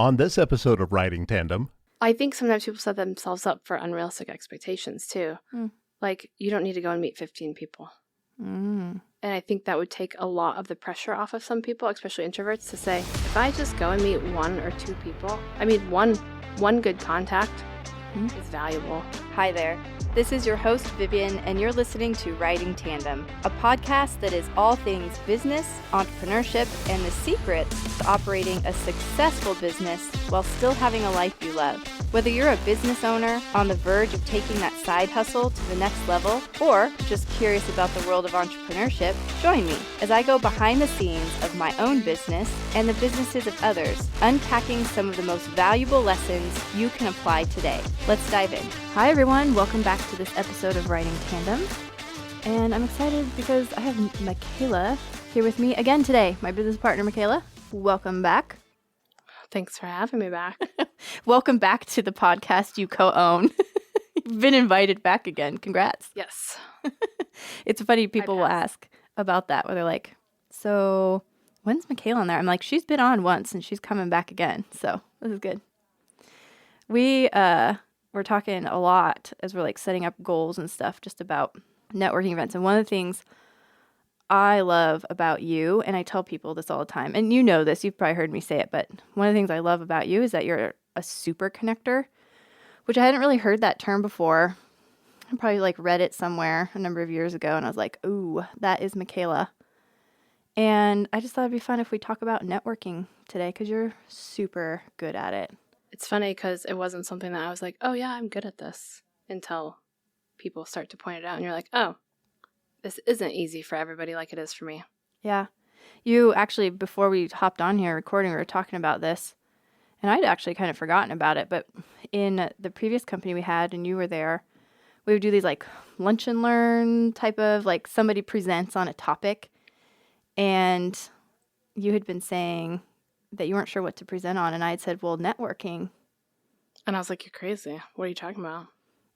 On this episode of Writing Tandem, I think sometimes people set themselves up for unrealistic expectations too. Like, you don't need to go and meet 15 people. And I think that would take a lot of the pressure off of some people, especially introverts, to say, if I just go and meet one or two people, one good contact is valuable. Hi there. This is your host, Vivian, and you're listening to Writing Tandem, a podcast that is all things business, entrepreneurship, and the secrets to operating a successful business while still having a life you love. Whether you're a business owner on the verge of taking that side hustle to the next level, or just curious about the world of entrepreneurship, join me as I go behind the scenes of my own business and the businesses of others, unpacking some of the most valuable lessons you can apply today. Let's dive in. Hi everyone, welcome back to this episode of Writing Tandem. And I'm excited because I have Machaela here with me again today, my business partner Machaela. Welcome back. Thanks for having me back. Welcome back to the podcast you co-own. You've been invited back again. Congrats. Yes. It's funny, people will ask about that, where they're like, so when's Machaela on there? I'm like, she's been on once and she's coming back again. So this is good. We're talking a lot as we're like setting up goals and stuff just about networking events. And one of the things I love about you, and I tell people this all the time, and you know this, you've probably heard me say it, but one of the things I love about you is that you're a super connector, which I hadn't really heard that term before. I probably like read it somewhere a number of years ago, and I was like, ooh, that is Machaela. And I just thought it'd be fun if we talk about networking today, because you're super good at it. It's funny because it wasn't something that I was like, oh yeah, I'm good at this, until people start to point it out, and you're like, oh, this isn't easy for everybody like it is for me. Yeah. You actually, before we hopped on here recording, we were talking about this, and I'd actually kind of forgotten about it, but in the previous company we had, and you were there, we would do these like lunch and learn type of, like somebody presents on a topic, and you had been saying that you weren't sure what to present on, and I had said, well, networking. And I was like, you're crazy. What are you talking about?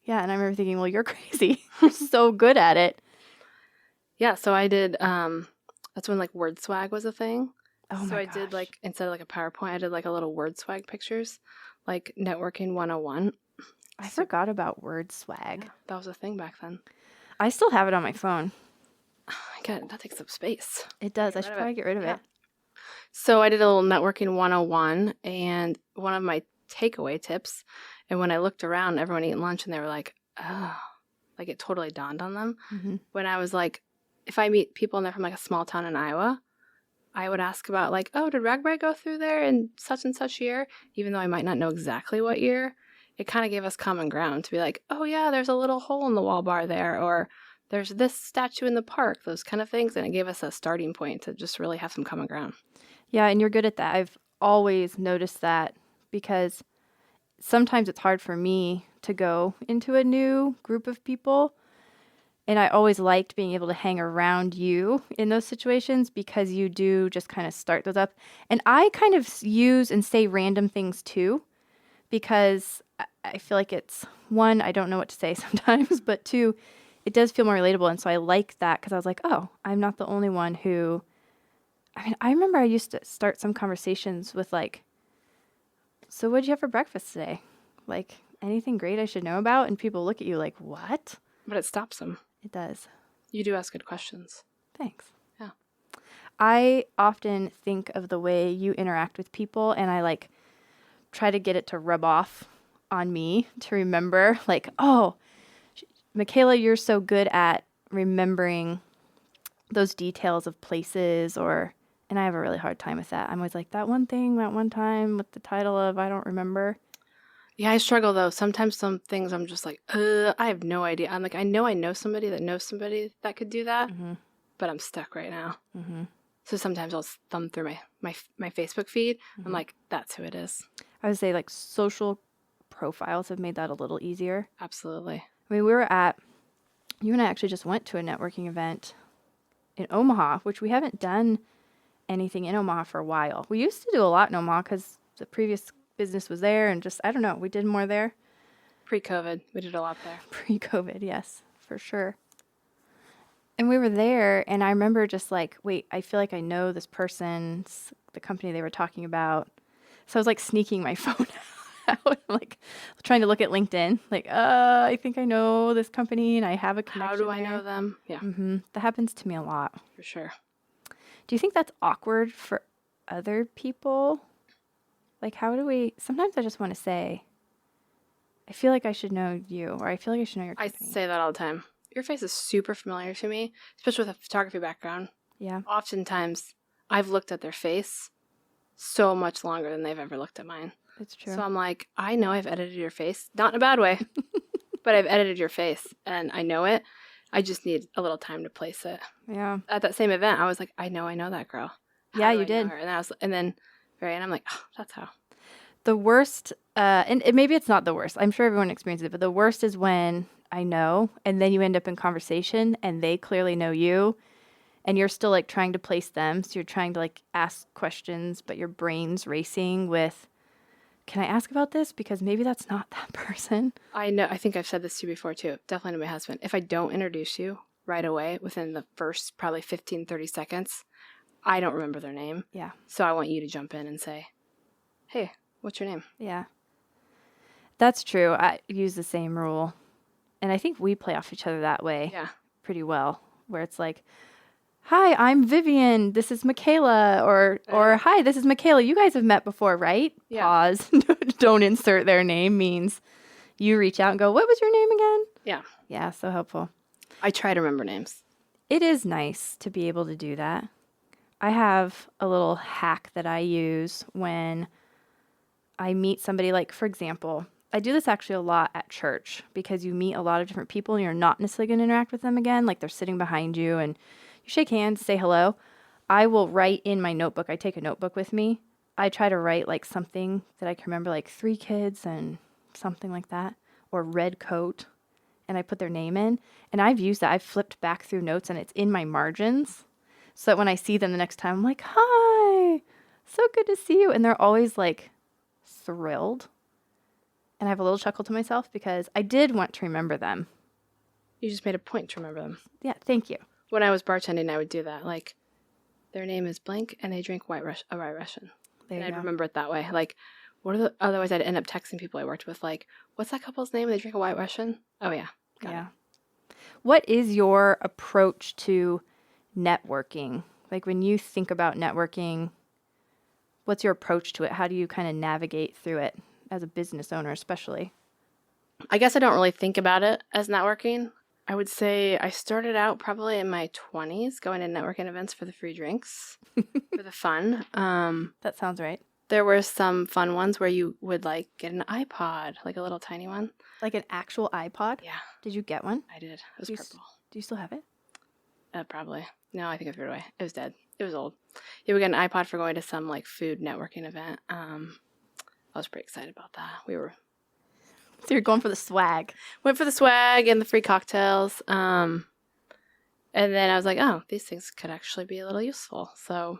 Yeah, and I remember thinking, well, you're crazy. You're so good at it. Yeah, so I did, that's when like word swag was a thing. Oh my So I gosh. did like, instead of like a PowerPoint, I did like a little word swag pictures, like networking 101. I forgot about word swag. Yeah, that was a thing back then. I still have it on my phone. God, that takes up space. It does. I Get should rid of probably it. get rid of Yeah. it. So I did a little networking 101, and one of my takeaway tips, and when I looked around, everyone eating lunch, and they were like, oh, like it totally dawned on them. Mm-hmm. When I was like, if I meet people and they're from like a small town in Iowa, I would ask about like, oh, did Ragbri go through there in such and such year? Even though I might not know exactly what year, it kind of gave us common ground to be like, oh yeah, there's a little hole in the wall bar there, or there's this statue in the park, those kind of things. And it gave us a starting point to just really have some common ground. Yeah, and you're good at that. I've always noticed that, because sometimes it's hard for me to go into a new group of people. And I always liked being able to hang around you in those situations, because you do just kind of start those up. And I kind of use and say random things too, because I feel like it's, one, I don't know what to say sometimes, but two, it does feel more relatable. And so I like that, because I was like, oh, I'm not the only one who, I remember I used to start some conversations with like, so what'd you have for breakfast today? Like, anything great I should know about? And people look at you like, what? But it stops them. It does. You do ask good questions. Thanks. Yeah. I often think of the way you interact with people, and I like try to get it to rub off on me to remember, like, oh, Machaela, you're so good at remembering those details of places, and I have a really hard time with that. I'm always like, that one thing, that one time with the title of, I don't remember. Yeah, I struggle though. Sometimes some things I'm just like, I have no idea. I'm like, I know somebody that knows somebody that could do that, but I'm stuck right now. Mm-hmm. So sometimes I'll thumb through my Facebook feed. I'm like, that's who it is. I would say like social profiles have made that a little easier. Absolutely. I mean, you and I actually just went to a networking event in Omaha, which we haven't done anything in Omaha for a while. We used to do a lot in Omaha because the previous business was there, and just, I don't know, we did more there. Pre-COVID, we did a lot there. Pre-COVID, yes, for sure. And we were there, and I remember just like, wait, I feel like I know this person, the company they were talking about. So I was like sneaking my phone out, like trying to look at LinkedIn. Like, I think I know this company and I have a connection. How do I know them? Yeah, That happens to me a lot. for sure. Do you think that's awkward for other people? Like, how do we? Sometimes I just want to say, I feel like I should know you, or I feel like I should know your I company. say that all the time. Your face is super familiar to me, especially with a photography background. Yeah. Oftentimes, I've looked at their face so much longer than they've ever looked at mine. It's true. So I'm like, I know I've edited your face. Not in a bad way, but I've edited your face and I know it. I just need a little time to place it. Yeah. At that same event, I was like, I know that girl. How Yeah, do you I know did. her? And then very end, I'm like, oh, that's how. The worst, and maybe it's not the worst. I'm sure everyone experiences it, but the worst is when I know, and then you end up in conversation, and they clearly know you, and you're still like trying to place them. So you're trying to like ask questions, but your brain's racing with, can I ask about this? Because maybe that's not that person. I know. I think I've said this to you before too. Definitely to my husband. If I don't introduce you right away within the first probably 15, 30 seconds, I don't remember their name. Yeah. So I want you to jump in and say, hey, what's your name? Yeah. That's true. I use the same rule. And I think we play off each other that way Yeah. pretty well, where it's like, hi, I'm Vivian. This is Machaela. Or hi, this is Machaela. You guys have met before, right? Yeah. Pause. Don't insert their name means you reach out and go, what was your name again? Yeah. Yeah, so helpful. I try to remember names. It is nice to be able to do that. I have a little hack that I use when I meet somebody, like, for example, I do this actually a lot at church because you meet a lot of different people and you're not necessarily going to interact with them again. Like, they're sitting behind you and you shake hands, say hello. I will write in my notebook. I take a notebook with me. I try to write like something that I can remember, like 3 kids and something like that, or red coat. And I put their name in. And I've used that. I've flipped back through notes and it's in my margins. So that when I see them the next time, I'm like, hi, so good to see you. And they're always like thrilled. And I have a little chuckle to myself because I did want to remember them. You just made a point to remember them. Yeah, thank you. When I was bartending, I would do that. Like, their name is blank and they drink a White Russian. There And you I'd go. remember it that way. Like, otherwise I'd end up texting people I worked with, like, what's that couple's name? They drink a White Russian? Oh, yeah. Got Yeah. it. What is your approach to networking? Like when you think about networking, what's your approach to it? How do you kind of navigate through it as a business owner, especially? I guess I don't really think about it as networking. I would say I started out probably in my 20s going to networking events for the free drinks, for the fun. That sounds right. There were some fun ones where you would like get an iPod, like a little tiny one. Like an actual iPod? Yeah, Did you get one? I did. It was Do you purple. Do you still have it? Probably. No, I think I threw it away. It was dead. It was old. Yeah, we got an iPod for going to some like food networking event. I was pretty excited about that. We So you're going for the swag. went for the swag and the free cocktails. And then I was like, oh, these things could actually be a little useful. So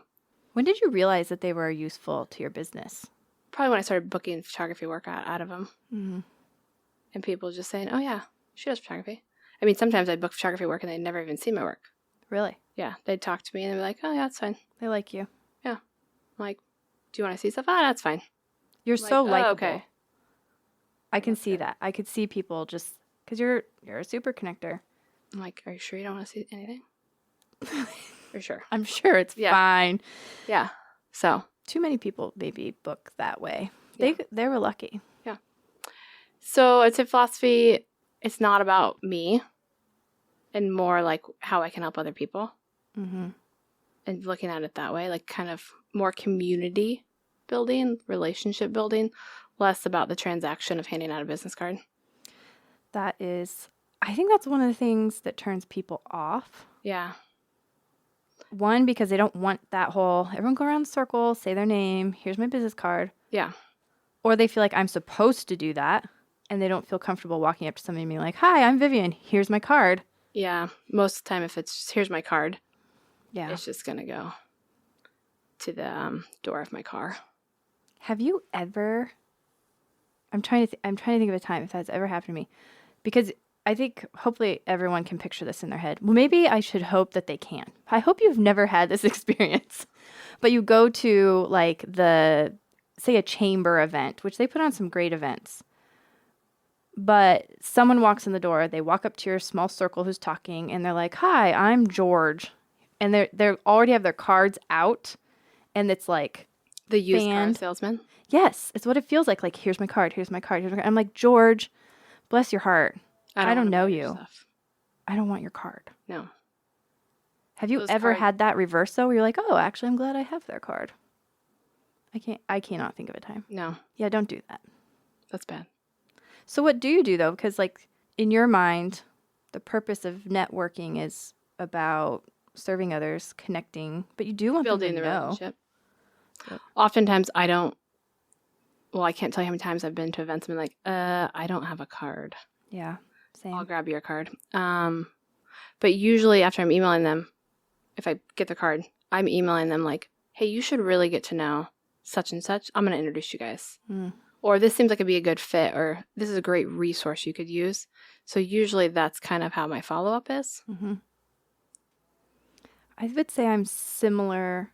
When did you realize that they were useful to your business? probably when I started booking photography work out of them. Mm-hmm. And people just saying, oh, yeah, she does photography. I mean, sometimes I'd book photography work and they'd never even see my work. Really? Yeah, they'd talk to me and they'd be like, oh, yeah, that's fine. They like you. I'm like, do you want to see stuff? Ah, that's fine. You're I'm so like, likable. oh, okay. I can That's see good. that. I could see people just because you're a super connector. I'm like, are you sure you don't want to see anything? You're sure? I'm sure it's Yeah. fine. Yeah. So, Too many people maybe book that way. Yeah. They were lucky. I'd say philosophy, it's not about me and more like how I can help other people Mm-hmm. and looking at it that way, like kind of more community building, relationship building, less about the transaction of handing out a business card. That is, I think that's one of the things that turns people off. Yeah. One, because they don't want that whole, everyone go around the circle, say their name, here's my business card. Yeah. Or they feel like I'm supposed to do that, and they don't feel comfortable walking up to somebody and being like, hi, I'm Vivian, here's my card. Yeah. Most of the time, if it's just, here's my card, Yeah. it's just going to go to the door of my car. Have you ever, I'm trying to think of a time if that's ever happened to me, because I think hopefully everyone can picture this in their head. Well, maybe I should hope that they can. I hope you've never had this experience, but you go to like the say a chamber event, which they put on some great events. But someone walks in the door, they walk up to your small circle who's talking, and they're like, "Hi, I'm George." And they're already have their cards out, and it's like The used car fanned. salesman. Yes, it's what it feels like. Like, here's my card, here's my card, here's my card. I'm like, "George, bless your heart. I don't wanna know buy your you. stuff. I don't want your card." No. Have you Those ever cards- had that reverse though, where you're like, "Oh, actually, I'm glad I have their card." I cannot think of a time. No, Yeah, don't do that. that's bad. So what do you do though? Because like in your mind, the purpose of networking is about serving others, connecting, but you do want them Building to the know. relationship. Yep. Oftentimes I don't, well, I can't tell you how many times I've been to events and been like, I don't have a card. Yeah, same. I'll grab your card. But usually after I'm emailing them, if I get the card, I'm emailing them like, hey, you should really get to know such and such. I'm going to introduce you guys. Mm. Or this seems like it'd be a good fit, or this is a great resource you could use. So usually that's kind of how my follow-up is. Mm-hmm. I would say I'm similar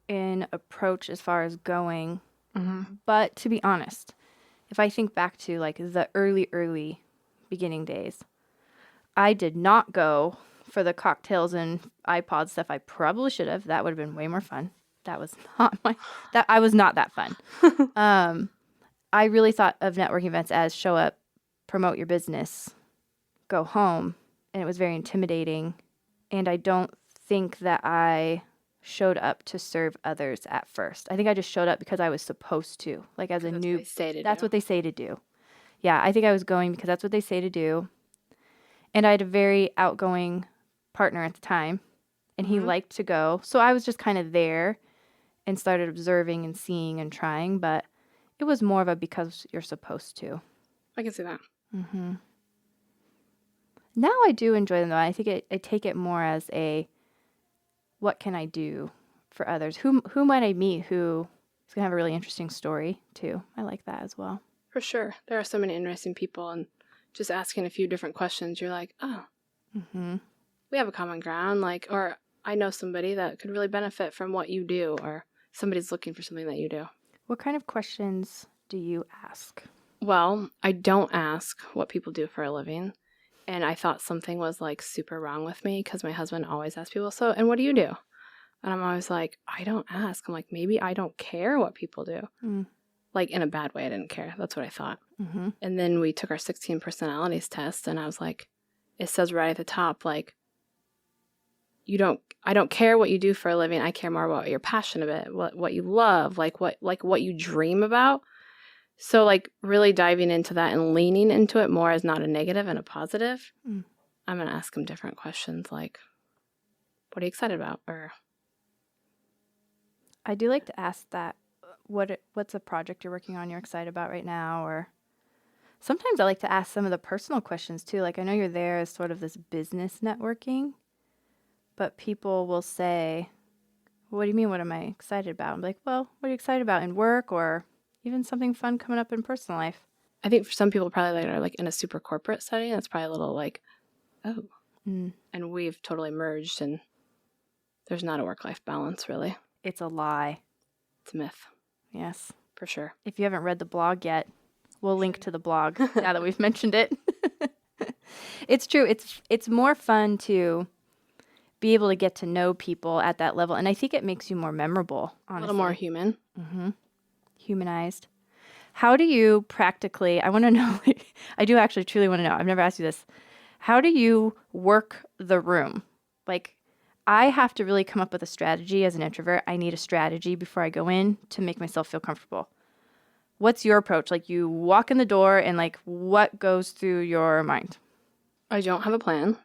in approach as far as going, but to be honest, if I think back to like the early beginning days, I did not go for the cocktails and iPod stuff. I probably should have. That would have been way more fun. That was not I was not that fun. I really thought of networking events as show up, promote your business, go home. And it was very intimidating. And I don't think that I showed up to serve others at first. I think I just showed up because I was supposed to, like as a That's new, what they say to that's do. what they say to do. Yeah, I think I was going because that's what they say to do. And I had a very outgoing partner at the time, and he liked to go. So I was just kind of there and started observing and seeing and trying, but it was more of a because you're supposed to. I can see that. Mm-hmm. Now I do enjoy them, though. I think I take it more as a, what can I do for others? Who might I meet who is going to have a really interesting story, too? I like that as well. For sure. There are so many interesting people, and just asking a few different questions, you're like, oh, we have a common ground, like, or I know somebody that could really benefit from what you do, or somebody's looking for something that you do. What kind of questions do you ask? Well, I don't ask what people do for a living. And I thought something was like super wrong with me because my husband always asks people, so, and what do you do? And I'm always like, I don't ask. I'm like, maybe I don't care what people do. Like in a bad way, I didn't care. That's what I thought. And then we took our 16 personalities test, and I was like, it says right at the top, like, I don't care what you do for a living. I care more about what you're passionate about, what you love, like what you dream about. So like really diving into that and leaning into it more as not a negative and a positive. I'm going to ask them different questions like, what are you excited about? Or I do like to ask that, what's a project you're working on you're excited about right now? Or sometimes I like to ask some of the personal questions too. Like I know you're there as sort of this business networking, but people will say, what do you mean? What am I excited about? I'm like, well, what are you excited about in work or even something fun coming up in personal life? I think for some people probably that are like in a super corporate setting, that's probably a little like, oh, and we've totally merged and there's not a work-life balance really. It's a lie. It's a myth. Yes. For sure. If you haven't read the blog yet, we'll link to the blog now that we've mentioned it. It's true. It's more fun to be able to get to know people at that level. And I think it makes you more memorable, honestly. A little more human. Humanized. How do you practically, I want to know, I do actually truly want to know. I've never asked you this. How do you work the room? Like, I have to really come up with a strategy as an introvert. I need a strategy before I go in to make myself feel comfortable. What's your approach? Like you walk in the door and like what goes through your mind? I don't have a plan.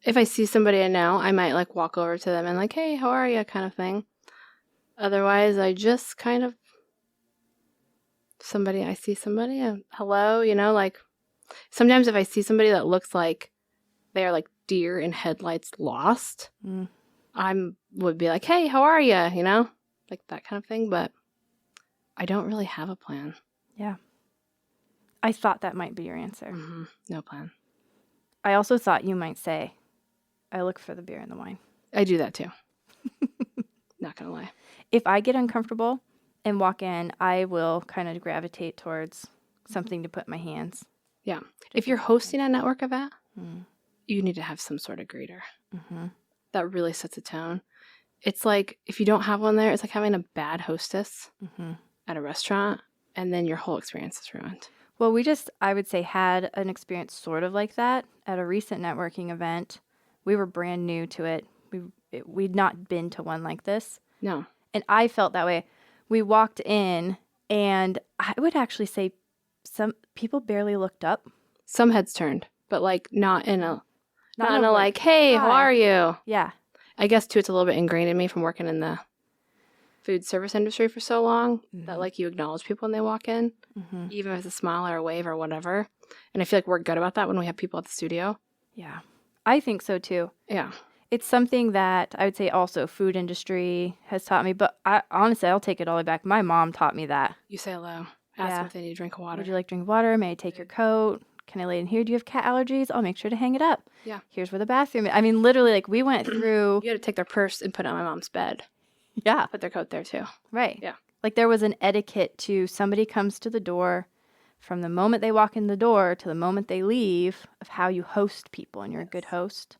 If I see somebody I know, I might like walk over to them and like, hey, how are you? Kind of thing. Otherwise, I just kind of I see somebody, hello, like sometimes if I see somebody that looks like they are like deer in headlights lost, would be like, hey, how are you? Like that kind of thing. But I don't really have a plan. Yeah. I thought that might be your answer. No plan. I also thought you might say, I look for the beer and the wine. I do that too. Not going to lie. If I get uncomfortable, and walk in, I will kind of gravitate towards something to put in my hands. Yeah. If you're hosting a network event, Mm. you need to have some sort of greeter. Mm-hmm. That really sets a tone. It's like, if you don't have one there, it's like having a bad hostess Mm-hmm. at a restaurant, and then your whole experience is ruined. Well, I would say, had an experience sort of like that at a recent networking event. We were brand new to it. We'd not been to one like this. No. And I felt that way. We walked in, and I would actually say some people barely looked up. Some heads turned, but like not in a in like, hey, how hi. are you? Yeah. I guess too, it's a little bit ingrained in me from working in the food service industry for so long that like you acknowledge people when they walk in, even if it's a smile or a wave or whatever. And I feel like we're good about that when we have people at the studio. Yeah. I think so too. Yeah. It's something that I would say also food industry has taught me, but honestly, I'll take it all the way back. My mom taught me that. You say hello. Ask them if they need a drink of water. Would you like to drink water? May I take your coat? Can I lay in here? Do you have cat allergies? I'll make sure to hang it up. Yeah. Here's where the bathroom is. I mean, literally, like, we went through. You had to take their purse and put it on my mom's bed. Yeah. Put their coat there too. Right. Yeah. Like, there was an etiquette to somebody comes to the door, from the moment they walk in the door to the moment they leave, of how you host people, and you're a good host.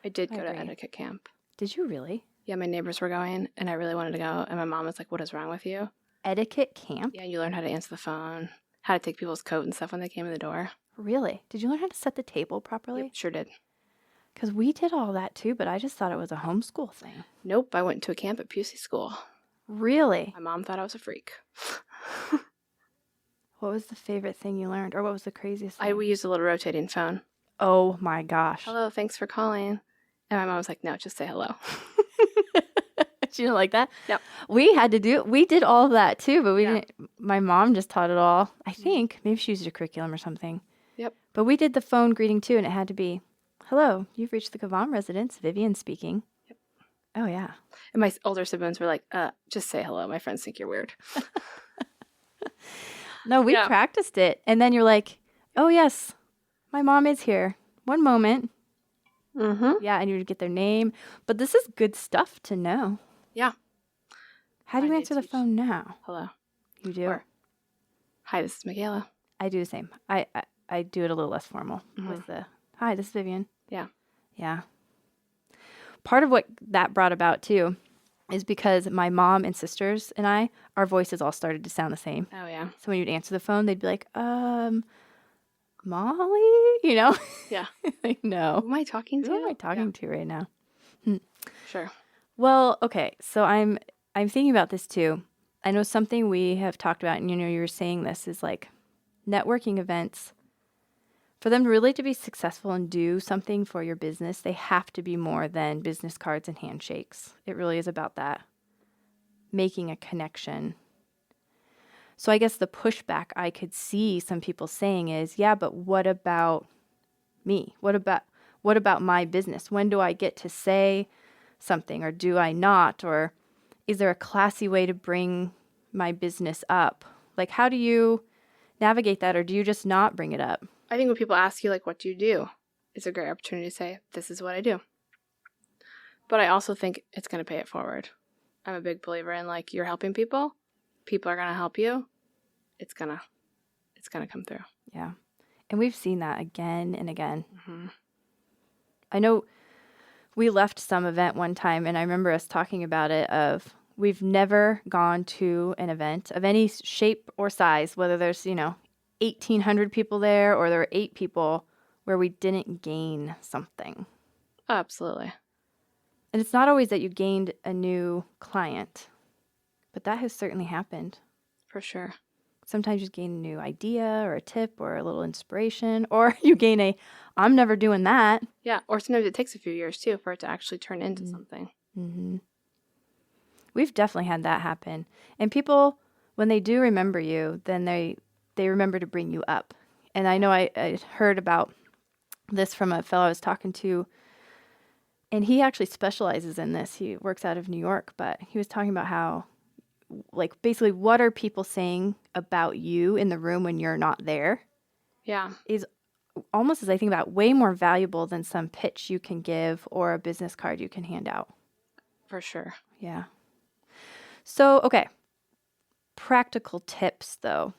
I did go to agree. etiquette camp. Did you really? Yeah, my neighbors were going, and I really wanted to go. And my mom was like, what is wrong with you? Etiquette camp? Yeah, you learn how to answer the phone, how to take people's coat and stuff when they came in the door. Really? Did you learn how to set the table properly? Yep, sure did. Because we did all that too, but I just thought it was a homeschool thing. Nope, I went to a camp at Pusey School. Really? My mom thought I was a freak. What was the favorite thing you learned? Or what was the craziest thing? We used a little rotating phone. Oh my gosh. Hello, thanks for calling. And my mom was like, no, just say hello. She didn't like that? Yep. We did all of that too, but we Yeah. didn't. My mom just taught it all. I think maybe she used a curriculum or something. Yep. But we did the phone greeting too, and it had to be, hello, you've reached the Cavan residence, Vivian speaking. Yep. Oh yeah. And my older siblings were like, just say hello. My friends think you're weird. No, we Yeah. practiced it. And then you're like, oh yes, my mom is here. One moment. Mm-hmm. Yeah, and you would get their name. But this is good stuff to know. Yeah. How do you I answer the teach. phone now? Hello. You do? Or, hi, this is Machaela. I do the same. I do it a little less formal with the, hi, this is Vivian. Yeah. Yeah. Part of what that brought about too is because my mom and sisters and our voices all started to sound the same. Oh, yeah. So when you'd answer the phone, they'd be like, Molly, you know? Yeah. Like, no. Who am I talking to? Who am I talking to right now? Sure. Well, okay. So I'm thinking about this too. I know something we have talked about, and you were saying this is like networking events. For them really to be successful and do something for your business, they have to be more than business cards and handshakes. It really is about that, making a connection. So I guess the pushback I could see some people saying is, yeah, but what about me? What about my business? When do I get to say something, or do I not? Or is there a classy way to bring my business up? Like, how do you navigate that, or do you just not bring it up? I think when people ask you, like, what do you do? It's a great opportunity to say, this is what I do. But I also think it's going to pay it forward. I'm a big believer in, like, you're helping people. People are going to help you. It's going to come through. Yeah. And we've seen that again and again. Mm-hmm. I know we left some event one time, and I remember us talking about it of we've never gone to an event of any shape or size, whether there's, 1,800 people there or there were 8 people, where we didn't gain something. Oh, absolutely. And it's not always that you gained a new client, but that has certainly happened. For sure. Sometimes you gain a new idea or a tip or a little inspiration, or you gain I'm never doing that. Yeah, or sometimes it takes a few years, too, for it to actually turn into something. Mm-hmm. We've definitely had that happen. And people, when they do remember you, then they remember to bring you up. And I know I heard about this from a fellow I was talking to, and he actually specializes in this. He works out of New York, but he was talking about how, like, basically what are people saying about you in the room when you're not there? Yeah. Is almost, as I think about, way more valuable than some pitch you can give or a business card you can hand out. For sure. Yeah. So, okay. practical tips, though.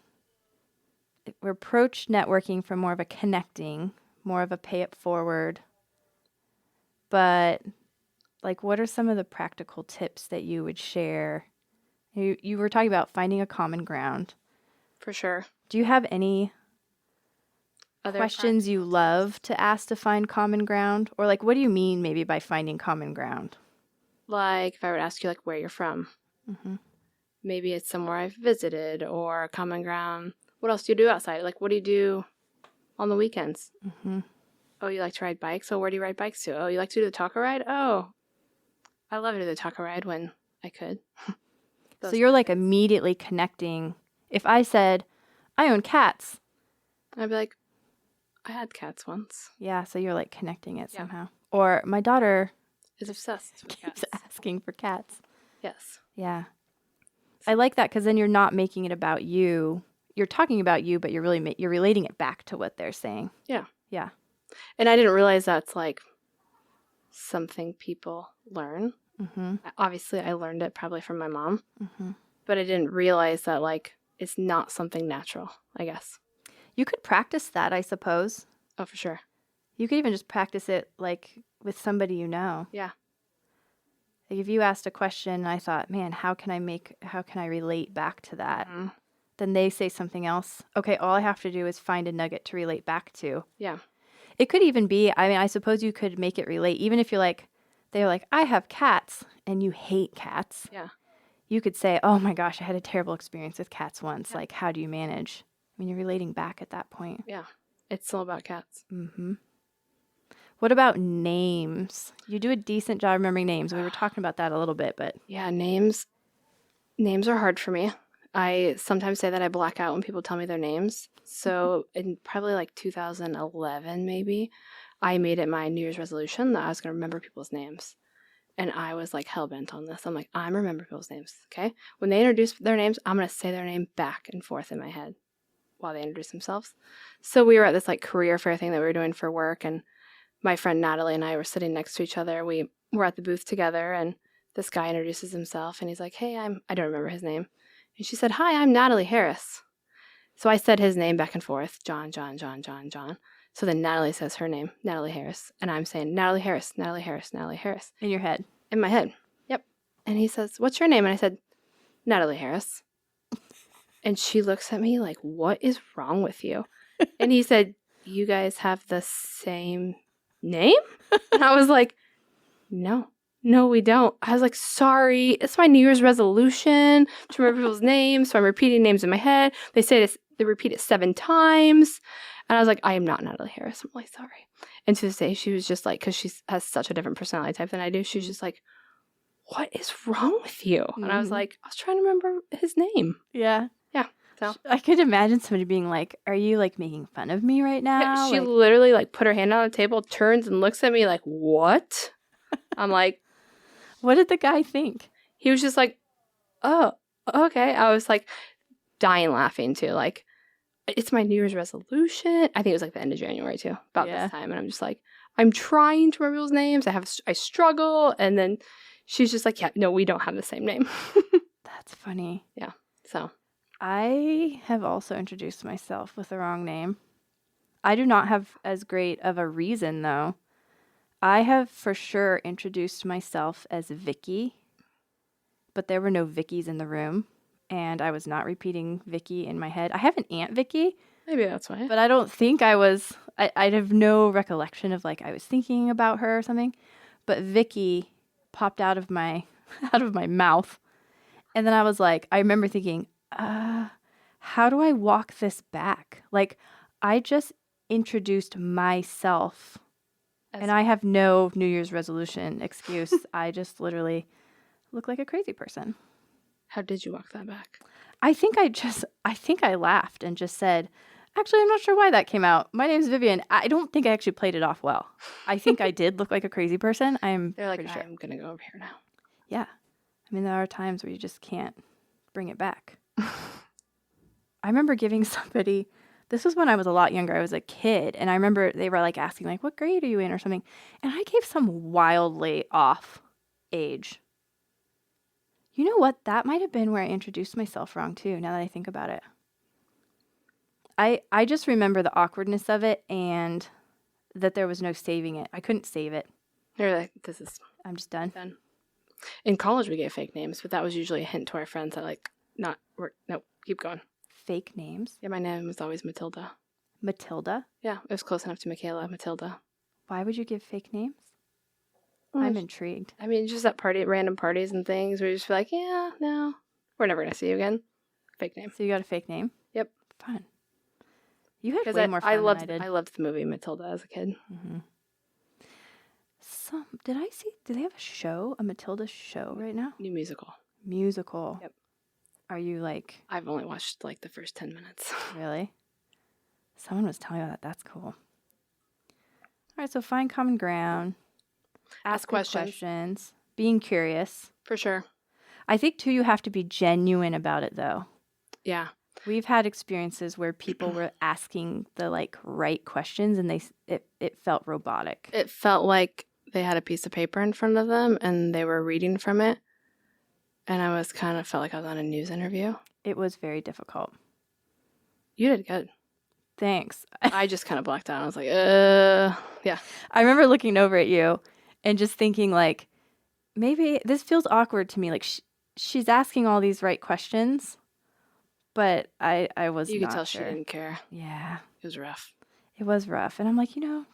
We approach networking from more of a connecting, more of a pay it forward. But, like, what are some of the practical tips that you would share? You were talking about finding a common ground. For sure. Do you have any Other questions you practical love to ask to find common ground? Or, like, what do you mean maybe by finding common ground? Like if I would ask you like where you're from, maybe it's somewhere I've visited or common ground. What else do you do outside? Like what do you do on the weekends? Oh, you like to ride bikes? Oh, where do you ride bikes to? Oh, you like to do the taco ride? Oh, I love to do the taco ride when I could. So you're like immediately connecting. If I said, I own cats. I'd be like, I had cats once. Yeah, so you're like connecting it Yeah. somehow. Or my daughter Is obsessed with keeps cats. asking for cats. Yes. Yeah. I like that because then you're not making it about you. You're talking about you, but you're really you're relating it back to what they're saying. Yeah. Yeah. And I didn't realize that's like something people learn. Obviously, I learned it probably from my mom, but I didn't realize that like it's not something natural, I guess. You could practice that, I suppose. Oh, for sure. You could even just practice it like with somebody you know. Yeah. Like if you asked a question and I thought, man, how can I relate back to that? Then they say something else. Okay, all I have to do is find a nugget to relate back to. Yeah. It could even be, I mean, I suppose you could make it relate, even if they're like, I have cats and you hate cats. Yeah. You could say, oh my gosh, I had a terrible experience with cats once. Like, how do you manage? I mean, you're relating back at that point. Yeah. It's still about cats. What about names? You do a decent job remembering names. We were talking about that a little bit, but Yeah, names are hard for me. I sometimes say that I black out when people tell me their names. So in probably like 2011 maybe, I made it my New Year's resolution that I was going to remember people's names. And I was like hell-bent on this. I'm like, I'm remembering people's names, okay? When they introduce their names, I'm going to say their name back and forth in my head while they introduce themselves. So we were at this like career fair thing that we were doing for work, and my friend Natalie and I were sitting next to each other. We were at the booth together, and this guy introduces himself, and he's like, hey, I don't remember his name. And she said, hi, I'm Natalie Harris. So I said his name back and forth, John. So then Natalie says her name, Natalie Harris. And I'm saying, Natalie Harris. in your head. In my head. Yep. And he says, what's your name? And I said, Natalie Harris. And she looks at me like, what is wrong with you? And he said, you guys have the same name? And I was like, no, we don't. I was like, sorry, it's my New Year's resolution to remember people's names. So I'm repeating names in my head. They repeat it 7 times. And I was like, I am not Natalie Harris. I'm really sorry. And to this day, she was just like, because she has such a different personality type than I do, she's just like, what is wrong with you? And I was like, I was trying to remember his name. Yeah. Yeah. So I could imagine somebody being like, are you like making fun of me right now? yeah, she Like, literally like put her hand on the table, turns and looks at me like, what? I'm like, what did the guy think? he was just like, oh, okay. I was like dying laughing too. Like, it's my New Year's resolution. I think it was like the end of January too, about this time. And I'm just like, I'm trying to remember people's names. I struggle. And then she's just like, yeah, no, we don't have the same name. That's funny. Yeah. So I have also introduced myself with the wrong name. I do not have as great of a reason, though. I have for sure introduced myself as Vicky, but there were no Vickies in the room, and I was not repeating Vicky in my head. I have an Aunt Vicky, maybe that's why. but I don't think I have no recollection of like I was thinking about her or something. But Vicky popped out of my mouth, and then I was like, I remember thinking, how do I walk this back? Like, I just introduced myself, and I have no New Year's resolution excuse. I just literally look like a crazy person. How did you walk that back? I think I laughed and just said, actually, I'm not sure why that came out. My name's Vivian. I don't think I actually played it off well. I think I did look like a crazy person. They're like, pretty sure. I'm going to go over here now. Yeah. I mean, there are times where you just can't bring it back. I remember giving somebody, this was when I was a lot younger. I was a kid, and I remember they were like asking like, what grade are you in or something? And I gave some wildly off age. You know what? That might have been where I introduced myself wrong too, now that I think about it. I just remember the awkwardness of it and that there was no saving it. I couldn't save it. They're like, this is I'm just done. done. In college, we gave fake names, but that was usually a hint to our friends that, like, not work. Nope, keep going. Fake names? Yeah, my name was always Matilda. Matilda? Yeah, it was close enough to Machaela, Matilda. Why would you give fake names? Well, I'm intrigued. I mean, just at random parties and things where you just be like, yeah, no, we're never going to see you again. Fake name. So you got a fake name? Yep. Fun. You had Because way more fun than I did. I loved the movie Matilda as a kid. Mm-hmm. Did they have a show, a Matilda show right now? New musical. Musical. Yep. Are you like... I've only watched like the first 10 minutes. Really? Someone was telling me that. That's cool. All right, so find common ground. Ask good questions. Being curious. For sure. I think, too, you have to be genuine about it, though. Yeah. We've had experiences where people were asking the, like, right questions, and it felt robotic. It felt like they had a piece of paper in front of them, and they were reading from it. And I felt like I was on a news interview. It was very difficult. You did good. Thanks. I just kind of blacked out. I was like, yeah. I remember looking over at you and just thinking, like, maybe this feels awkward to me. Like, she's asking all these right questions, but I was You not could tell sure. she didn't care. Yeah. It was rough. It was rough. And I'm like,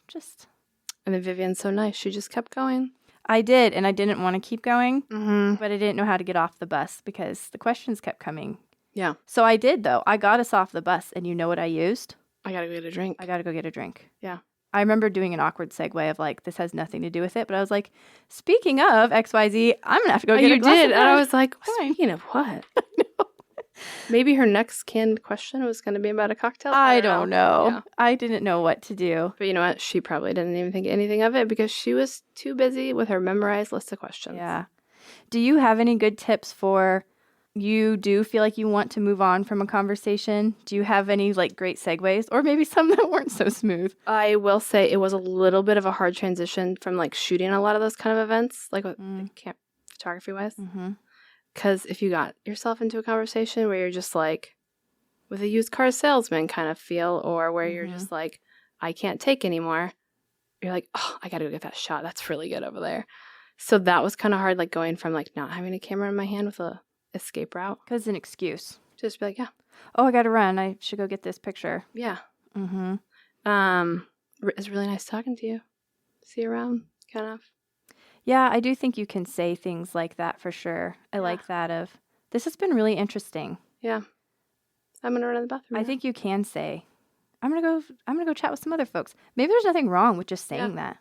just... And then Vivian's so nice. She just kept going. I did, and I didn't want to keep going, Mm-hmm. but I didn't know how to get off the bus because the questions kept coming. Yeah. So I did, though. I got us off the bus, and you know what I used? I gotta go get a drink. I got to go get a drink. Yeah. I remember doing an awkward segue of like, this has nothing to do with it, but I was like, speaking of XYZ, I'm going to have to go get a glass did, of and I wine. was like, Fine. speaking of what? Maybe her next canned question was going to be about a cocktail. I don't know. Yeah. I didn't know what to do. But you know what? She probably didn't even think anything of it because she was too busy with her memorized list of questions. Yeah. Do you have any good tips for you do feel like you want to move on from a conversation? Do you have any like great segues or maybe some that weren't so smooth? I will say it was a little bit of a hard transition from like shooting a lot of those kind of events, like with camp photography wise. Mm-hmm. Because if you got yourself into a conversation where you're just like with a used car salesman kind of feel, or where you're just like, I can't take anymore, you're like, oh, I got to go get that shot. That's really good over there. So that was kind of hard, like going from like not having a camera in my hand with a escape route. Because an excuse. Just be like, yeah. Oh, I got to run. I should go get this picture. Yeah. Mm-hmm. It's really nice talking to you. See you around, kind of. Yeah, I do think you can say things like that for sure. I like that of, this has been really interesting. Yeah. I'm going to run to the bathroom. I think you can say, I'm going to go chat with some other folks. Maybe there's nothing wrong with just saying that.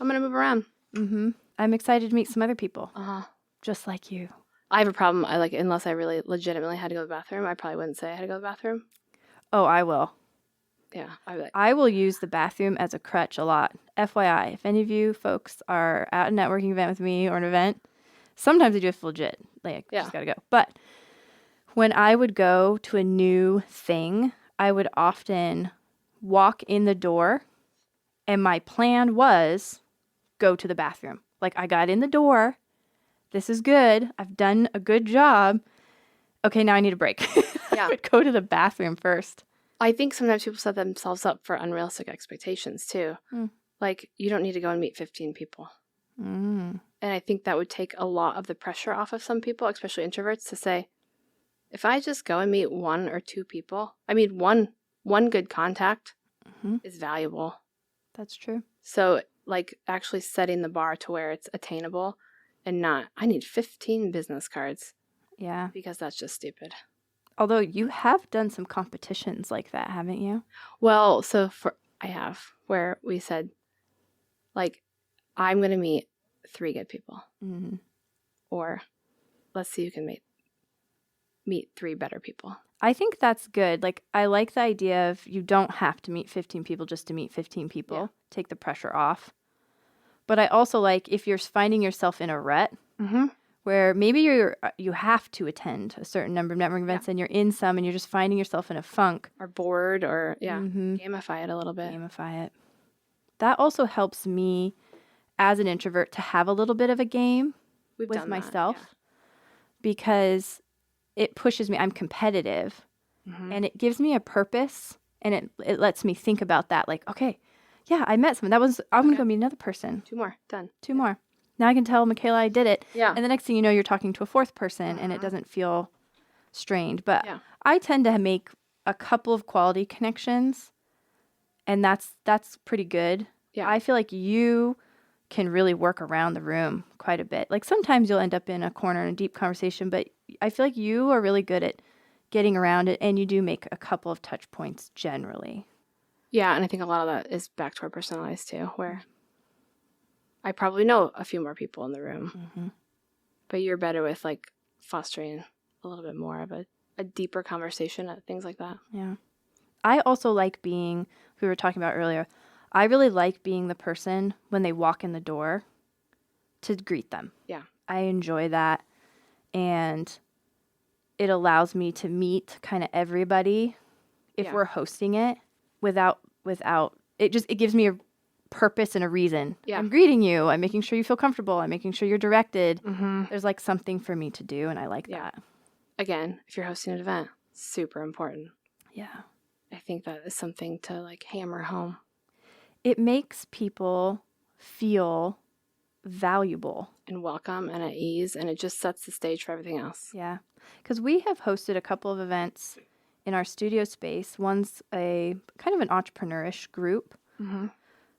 I'm going to move around. Mm-hmm. I'm excited to meet some other people. Uh-huh. Just like you. I have a problem. Unless I really legitimately had to go to the bathroom, I probably wouldn't say I had to go to the bathroom. Oh, I will. Yeah. I'd be like, I will use the bathroom as a crutch a lot. FYI, if any of you folks are at a networking event with me or an event, sometimes I do it legit. Like, just gotta go. But when I would go to a new thing, I would often walk in the door, and my plan was go to the bathroom. Like, I got in the door. This is good. I've done a good job. Okay, now I need a break. Yeah. I would go to the bathroom first. I think sometimes people set themselves up for unrealistic expectations too. Like, you don't need to go and meet 15 people. And I think that would take a lot of the pressure off of some people, especially introverts, to say, if I just go and meet one or two people, I mean, one good contact is valuable. That's true. So, like, actually setting the bar to where it's attainable and not, I need 15 business cards. Yeah. Because that's just stupid. Although you have done some competitions like that, haven't you? Well, I have, where we said, like, I'm going to meet 3 good people. Mm-hmm. Or let's see who can meet 3 better people. I think that's good. Like, I like the idea of you don't have to meet 15 people just to meet 15 people. Yeah. Take the pressure off. But I also like if you're finding yourself in a rut, where maybe you have to attend a certain number of networking events and you're in some and you're just finding yourself in a funk. Or bored or, gamify it a little bit. Gamify it. That also helps me as an introvert to have a little bit of a game with myself. because it pushes me. I'm competitive, and it gives me a purpose, and it lets me think about that. Like, okay, yeah, I met someone. I'm going to go meet another person. 2 more. Done. 2 more. Now I can tell Machaela I did it. Yeah. And the next thing you know, you're talking to a 4th person, and it doesn't feel strained. But I tend to make a couple of quality connections, and that's pretty good. Yeah. I feel like you can really work around the room quite a bit. Like sometimes you'll end up in a corner in a deep conversation, but I feel like you are really good at getting around it, and you do make a couple of touch points generally. Yeah, and I think a lot of that is back to our personalities too, where I probably know a few more people in the room, but you're better with like fostering a little bit more of a deeper conversation at things like that. Yeah. I also like being, we were talking about earlier, I really like being the person when they walk in the door to greet them. Yeah. I enjoy that. And it allows me to meet kind of everybody if we're hosting it without it gives me a purpose and a reason. Yeah. I'm greeting you. I'm making sure you feel comfortable. I'm making sure you're directed. There's like something for me to do, and I like that. Again, if you're hosting an event, super important. Yeah. I think that is something to like hammer home. It makes people feel valuable And welcome and at ease, and it just sets the stage for everything else. Yeah, because we have hosted a couple of events in our studio space. One's a kind of an entrepreneurish group,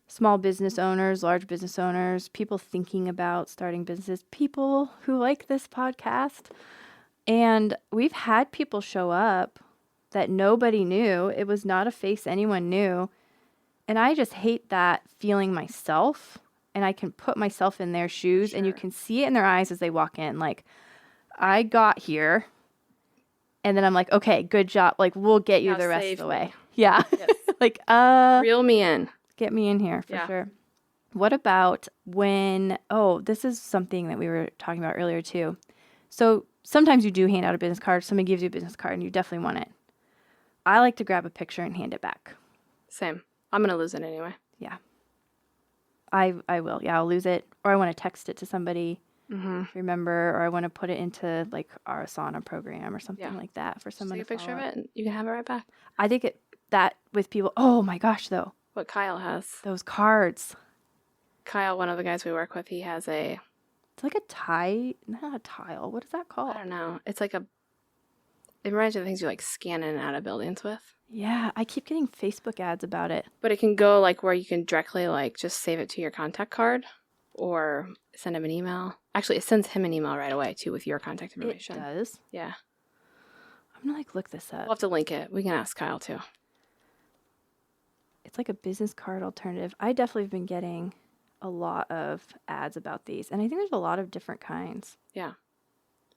small business owners, large business owners, people thinking about starting businesses, people who like this podcast. And we've had people show up that nobody knew. It was not a face anyone knew. And I just hate that feeling myself. And I can put myself in their shoes, and you can see it in their eyes as they walk in. Like, I got here, and then I'm like, okay, good job. Like, we'll get you the rest of the way. Yeah. Yes. Like, reel me in. Get me in here for sure. What about when, this is something that we were talking about earlier too. So sometimes you do hand out a business card. Somebody gives you a business card and you definitely want it. I like to grab a picture and hand it back. Same. I'm going to lose it anyway. Yeah. I will. Yeah, I'll lose it. Or I want to text it to somebody, remember, or I want to put it into like our Asana program or something like that for someone Just to take a picture of follow. it and you can have it right back. I think that with people, oh my gosh, though. What Kyle has. Those cards. Kyle, one of the guys we work with, he has a... It's like not a tile. What is that called? I don't know. It's like it reminds me of things you like scan in and out of buildings with. Yeah, I keep getting Facebook ads about it. But it can go like where you can directly like just save it to your contact card or send him an email. Actually, it sends him an email right away too with your contact information. It does? Yeah. I'm going to look this up. We'll have to link it. We can ask Kyle too. It's like a business card alternative. I definitely have been getting a lot of ads about these. And I think there's a lot of different kinds. Yeah.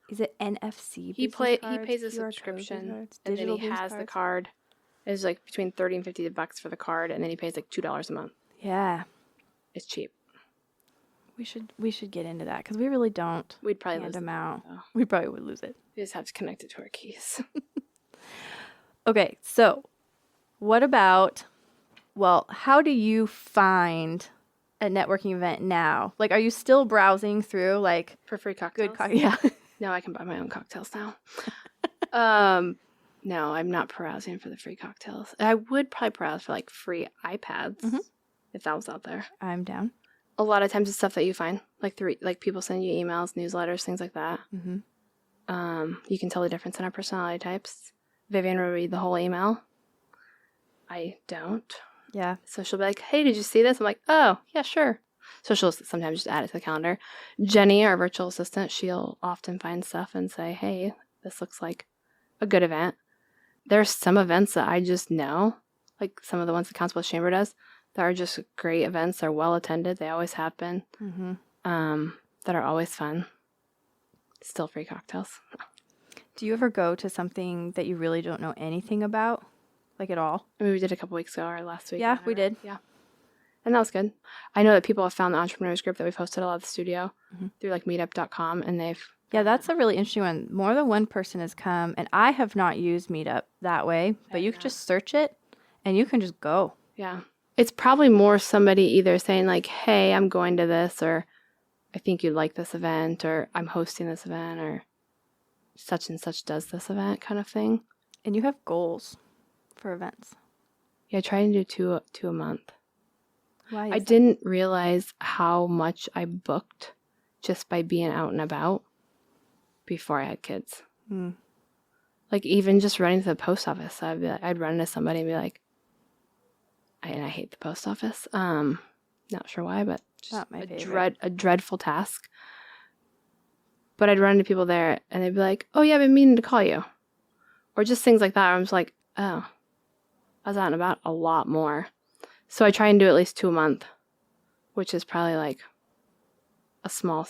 Is it NFC? He business cards, pays a QR subscription cards, and then digital he has business the cards? card. It's like between $30 and $50 for the card, and then he pays like $2 a month. Yeah. It's cheap. We should get into that because we really don't. We'd probably hand lose them out. though. We probably would lose it. We just have to connect it to our keys. Okay, so what about, how do you find a networking event now? Like, are you still browsing through like For free cocktails? yeah. No, I can buy my own cocktails now. No, I'm not browsing for the free cocktails. I would probably browse for like free iPads if that was out there. I'm down. A lot of times it's stuff that you find, like people send you emails, newsletters, things like that. You can tell the difference in our personality types. Vivian will read the whole email. I don't. Yeah. So she'll be like, hey, did you see this? I'm like, oh, yeah, sure. So she'll sometimes just add it to the calendar. Jenny, our virtual assistant, she'll often find stuff and say, hey, this looks like a good event. There's some events that I just know, like some of the ones the Council Chamber does, that are just great events. They're well attended. They always have been. That are always fun. Still free cocktails. Do you ever go to something that you really don't know anything about, like at all? I mean, we did a couple weeks ago or last week. Yeah, we did. Yeah. And that was good. I know that people have found the entrepreneurs group that we've hosted a lot of the studio through like meetup.com, and they've... Yeah, that's a really interesting one. More than one person has come, and I have not used Meetup that way, but you can just search it, and you can just go. Yeah. It's probably more somebody either saying like, hey, I'm going to this, or I think you'd like this event, or I'm hosting this event, or such and such does this event kind of thing. And you have goals for events. Yeah, I try to do two a month. Why is I that? didn't realize how much I booked just by being out and about before I had kids. Mm. Like even just running to the post office, I'd run into somebody and be like, and I hate the post office. Not sure why, but just Not my favorite. a dreadful task. But I'd run into people there and they'd be like, "Oh yeah, I've been meaning to call you," or just things like that. Where I'm just like, "Oh, I was out and about a lot more." So I try and do at least 2 a month, which is probably like a small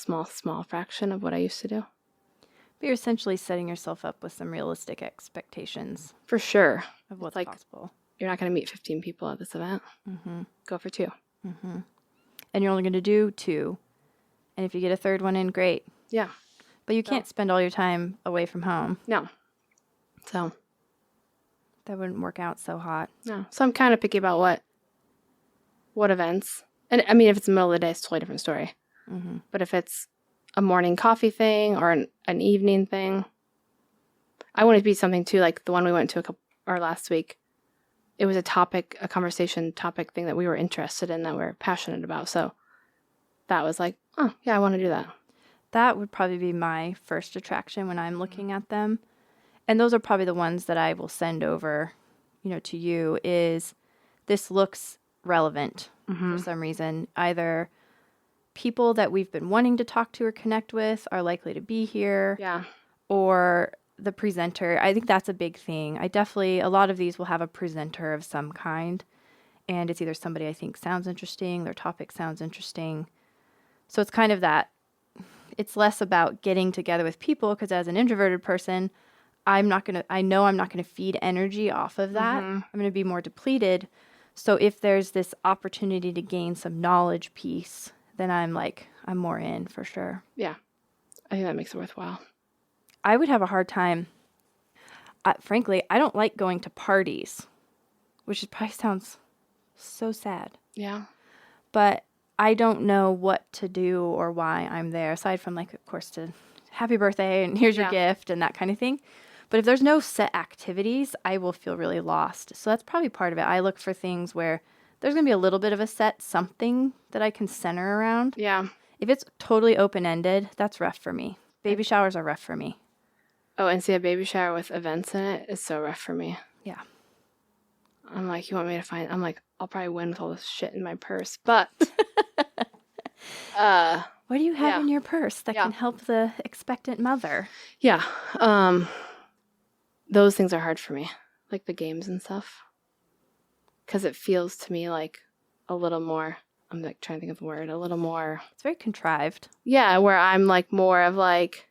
fraction of what I used to do. But you're essentially setting yourself up with some realistic expectations For sure. of what's like- possible. You're not going to meet 15 people at this event. Mm-hmm. Go for 2. Mm-hmm. And you're only going to do 2. And if you get a third one in, great. Yeah. But you can't spend all your time away from home. No. So, That wouldn't work out so hot. no. So I'm kind of picky about what events. And I mean, if it's the middle of the day, it's a totally different story. Mm-hmm. But if it's a morning coffee thing or an evening thing, I want it to be something too, like the one we went to last week. It was a conversation topic thing that we were interested in, that we're passionate about. So that was like, oh, yeah, I want to do that. That would probably be my first attraction when I'm looking at them. And those are probably the ones that I will send over, to you, is this looks relevant for some reason. Either people that we've been wanting to talk to or connect with are likely to be here. Yeah. Or the presenter. I think that's a big thing. A lot of these will have a presenter of some kind. And it's either somebody I think sounds interesting, their topic sounds interesting. So it's kind of that. It's less about getting together with people, because as an introverted person, I know I'm not going to feed energy off of that. I'm going to be more depleted. So if there's this opportunity to gain some knowledge piece, then I'm more in for sure. Yeah. I think that makes it worthwhile. I would have a hard time. Frankly, I don't like going to parties, which probably sounds so sad. Yeah. But I don't know what to do or why I'm there, aside from, of course, to happy birthday and here's your gift and that kind of thing. But if there's no set activities, I will feel really lost. So that's probably part of it. I look for things where there's going to be a little bit of a set something that I can center around. Yeah. If it's totally open-ended, that's rough for me. Baby showers are rough for me. Oh, and see, a baby shower with events in it is so rough for me. Yeah. I'm like, you want me to find... I'm like, I'll probably win with all this shit in my purse, but... What do you have in your purse that can help the expectant mother? Yeah. Those things are hard for me, like the games and stuff. Because it feels to me like a little more... I'm like trying to think of the word. A little more... It's very contrived. Yeah, where I'm like more of like,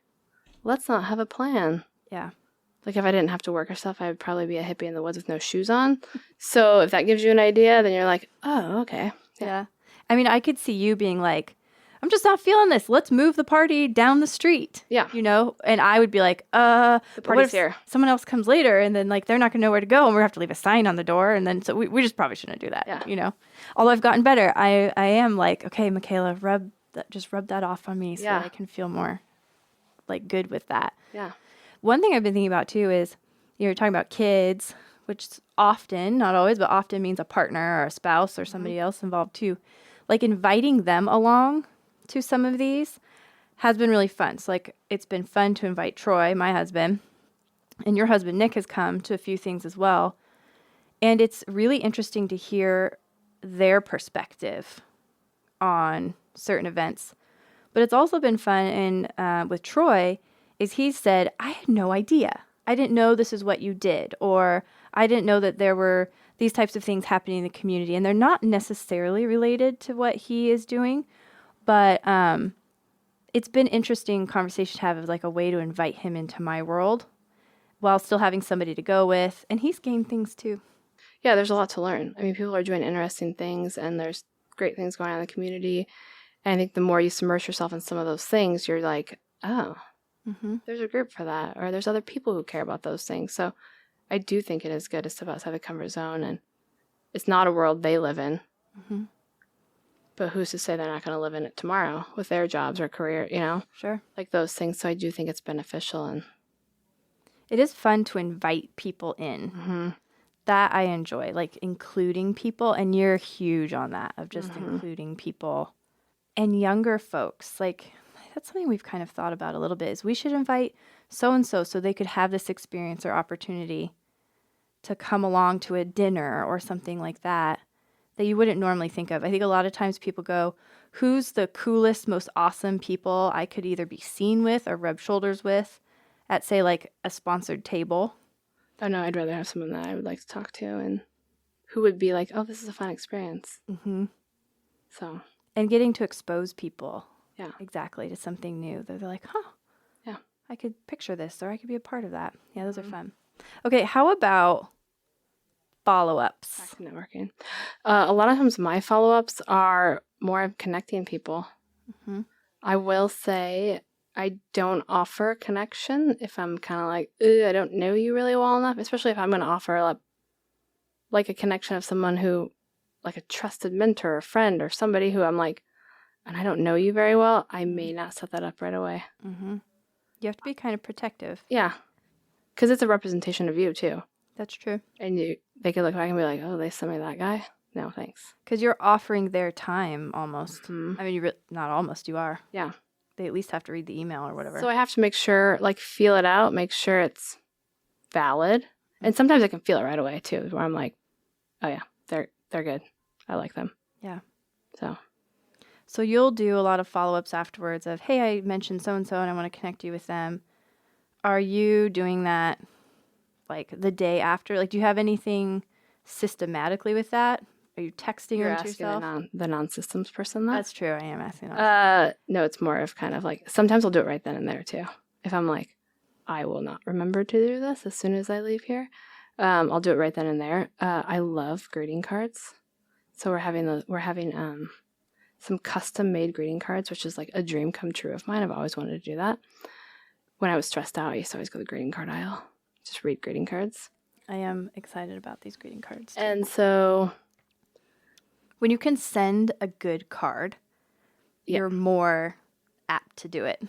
let's not have a plan. Yeah. Like if I didn't have to work or stuff, I would probably be a hippie in the woods with no shoes on. So if that gives you an idea, then you're like, oh, okay. Yeah. I mean, I could see you being like, I'm just not feeling this. Let's move the party down the street. Yeah. And I would be like, the party's here. Someone else comes later and then they're not going to know where to go and we're going to have to leave a sign on the door. And then, so we just probably shouldn't do that. Yeah. Although I've gotten better. I am like, okay, Machaela, rub that off on me so that I can feel more good with that. Yeah. One thing I've been thinking about too is, you're talking about kids, which often, not always, but often means a partner or a spouse or somebody else involved too. Like inviting them along to some of these has been really fun. So it's been fun to invite Troy, my husband, and your husband, Nick, has come to a few things as well. And it's really interesting to hear their perspective on certain events. But it's also been fun with Troy is he said, I had no idea. I didn't know this is what you did, or I didn't know that there were these types of things happening in the community. And they're not necessarily related to what he is doing, but it's been interesting conversation to have of a way to invite him into my world while still having somebody to go with. And he's gained things too. Yeah, there's a lot to learn. I mean, people are doing interesting things and there's great things going on in the community. And I think the more you submerge yourself in some of those things, you're like, oh, there's a group for that. Or there's other people who care about those things. So I do think it is good to step outside the comfort zone. And it's not a world they live in. Mm-hmm. But who's to say they're not going to live in it tomorrow with their jobs or career, Sure. Like those things. So I do think it's beneficial. And It is fun to invite people in. Mm-hmm. That I enjoy, like including people. And you're huge on that, of just Mm-hmm. including people. And younger folks, like that's something we've kind of thought about a little bit, is we should invite so-and-so so they could have this experience or opportunity to come along to a dinner or something like that you wouldn't normally think of. I think a lot of times people go, who's the coolest, most awesome people I could either be seen with or rub shoulders with at, say, like a sponsored table? Oh, no, I'd rather have someone that I would like to talk to and who would be like, oh, this is a fun experience. Mm-hmm. So. And getting to expose people. Yeah. Exactly, to something new. They're like, huh. Yeah. I could picture this, or I could be a part of that. Yeah, those are Mm-hmm. fun. Okay, how about follow-ups? Back to networking. A lot of times my follow-ups are more of connecting people. Mm-hmm. I will say I don't offer connection if I'm kind of like, I don't know you really well enough, especially if I'm going to offer like a connection of someone who, like a trusted mentor or friend or somebody who I'm like, and I don't know you very well, I may not set that up right away. Mm-hmm. You have to be kind of protective. Yeah. Because it's a representation of you, too. That's true. And they could look back and be like, oh, they sent me that guy? No, thanks. Because you're offering their time almost. Mm-hmm. I mean, not almost, you are. Yeah. They at least have to read the email or whatever. So I have to make sure, like, feel it out, make sure it's valid. And sometimes I can feel it right away, too, where I'm like, oh, yeah, they're good. I like them. Yeah. So you'll do a lot of follow-ups afterwards of, hey, I mentioned so-and-so and I want to connect you with them. Are you doing that, like, the day after? Like, do you have anything systematically with that? Are you texting you're them to asking yourself? the non-systems person that? That's true. I am asking that. No, it's more of kind of like, sometimes I'll do it right then and there, too. If I'm like, I will not remember to do this as soon as I leave here, I'll do it right then and there. I love greeting cards. So we're having some custom-made greeting cards, which is like a dream come true of mine. I've always wanted to do that. When I was stressed out, I used to always go to the greeting card aisle, just read greeting cards. I am excited about these greeting cards, too. And so when you can send a good card, you're more apt to do it.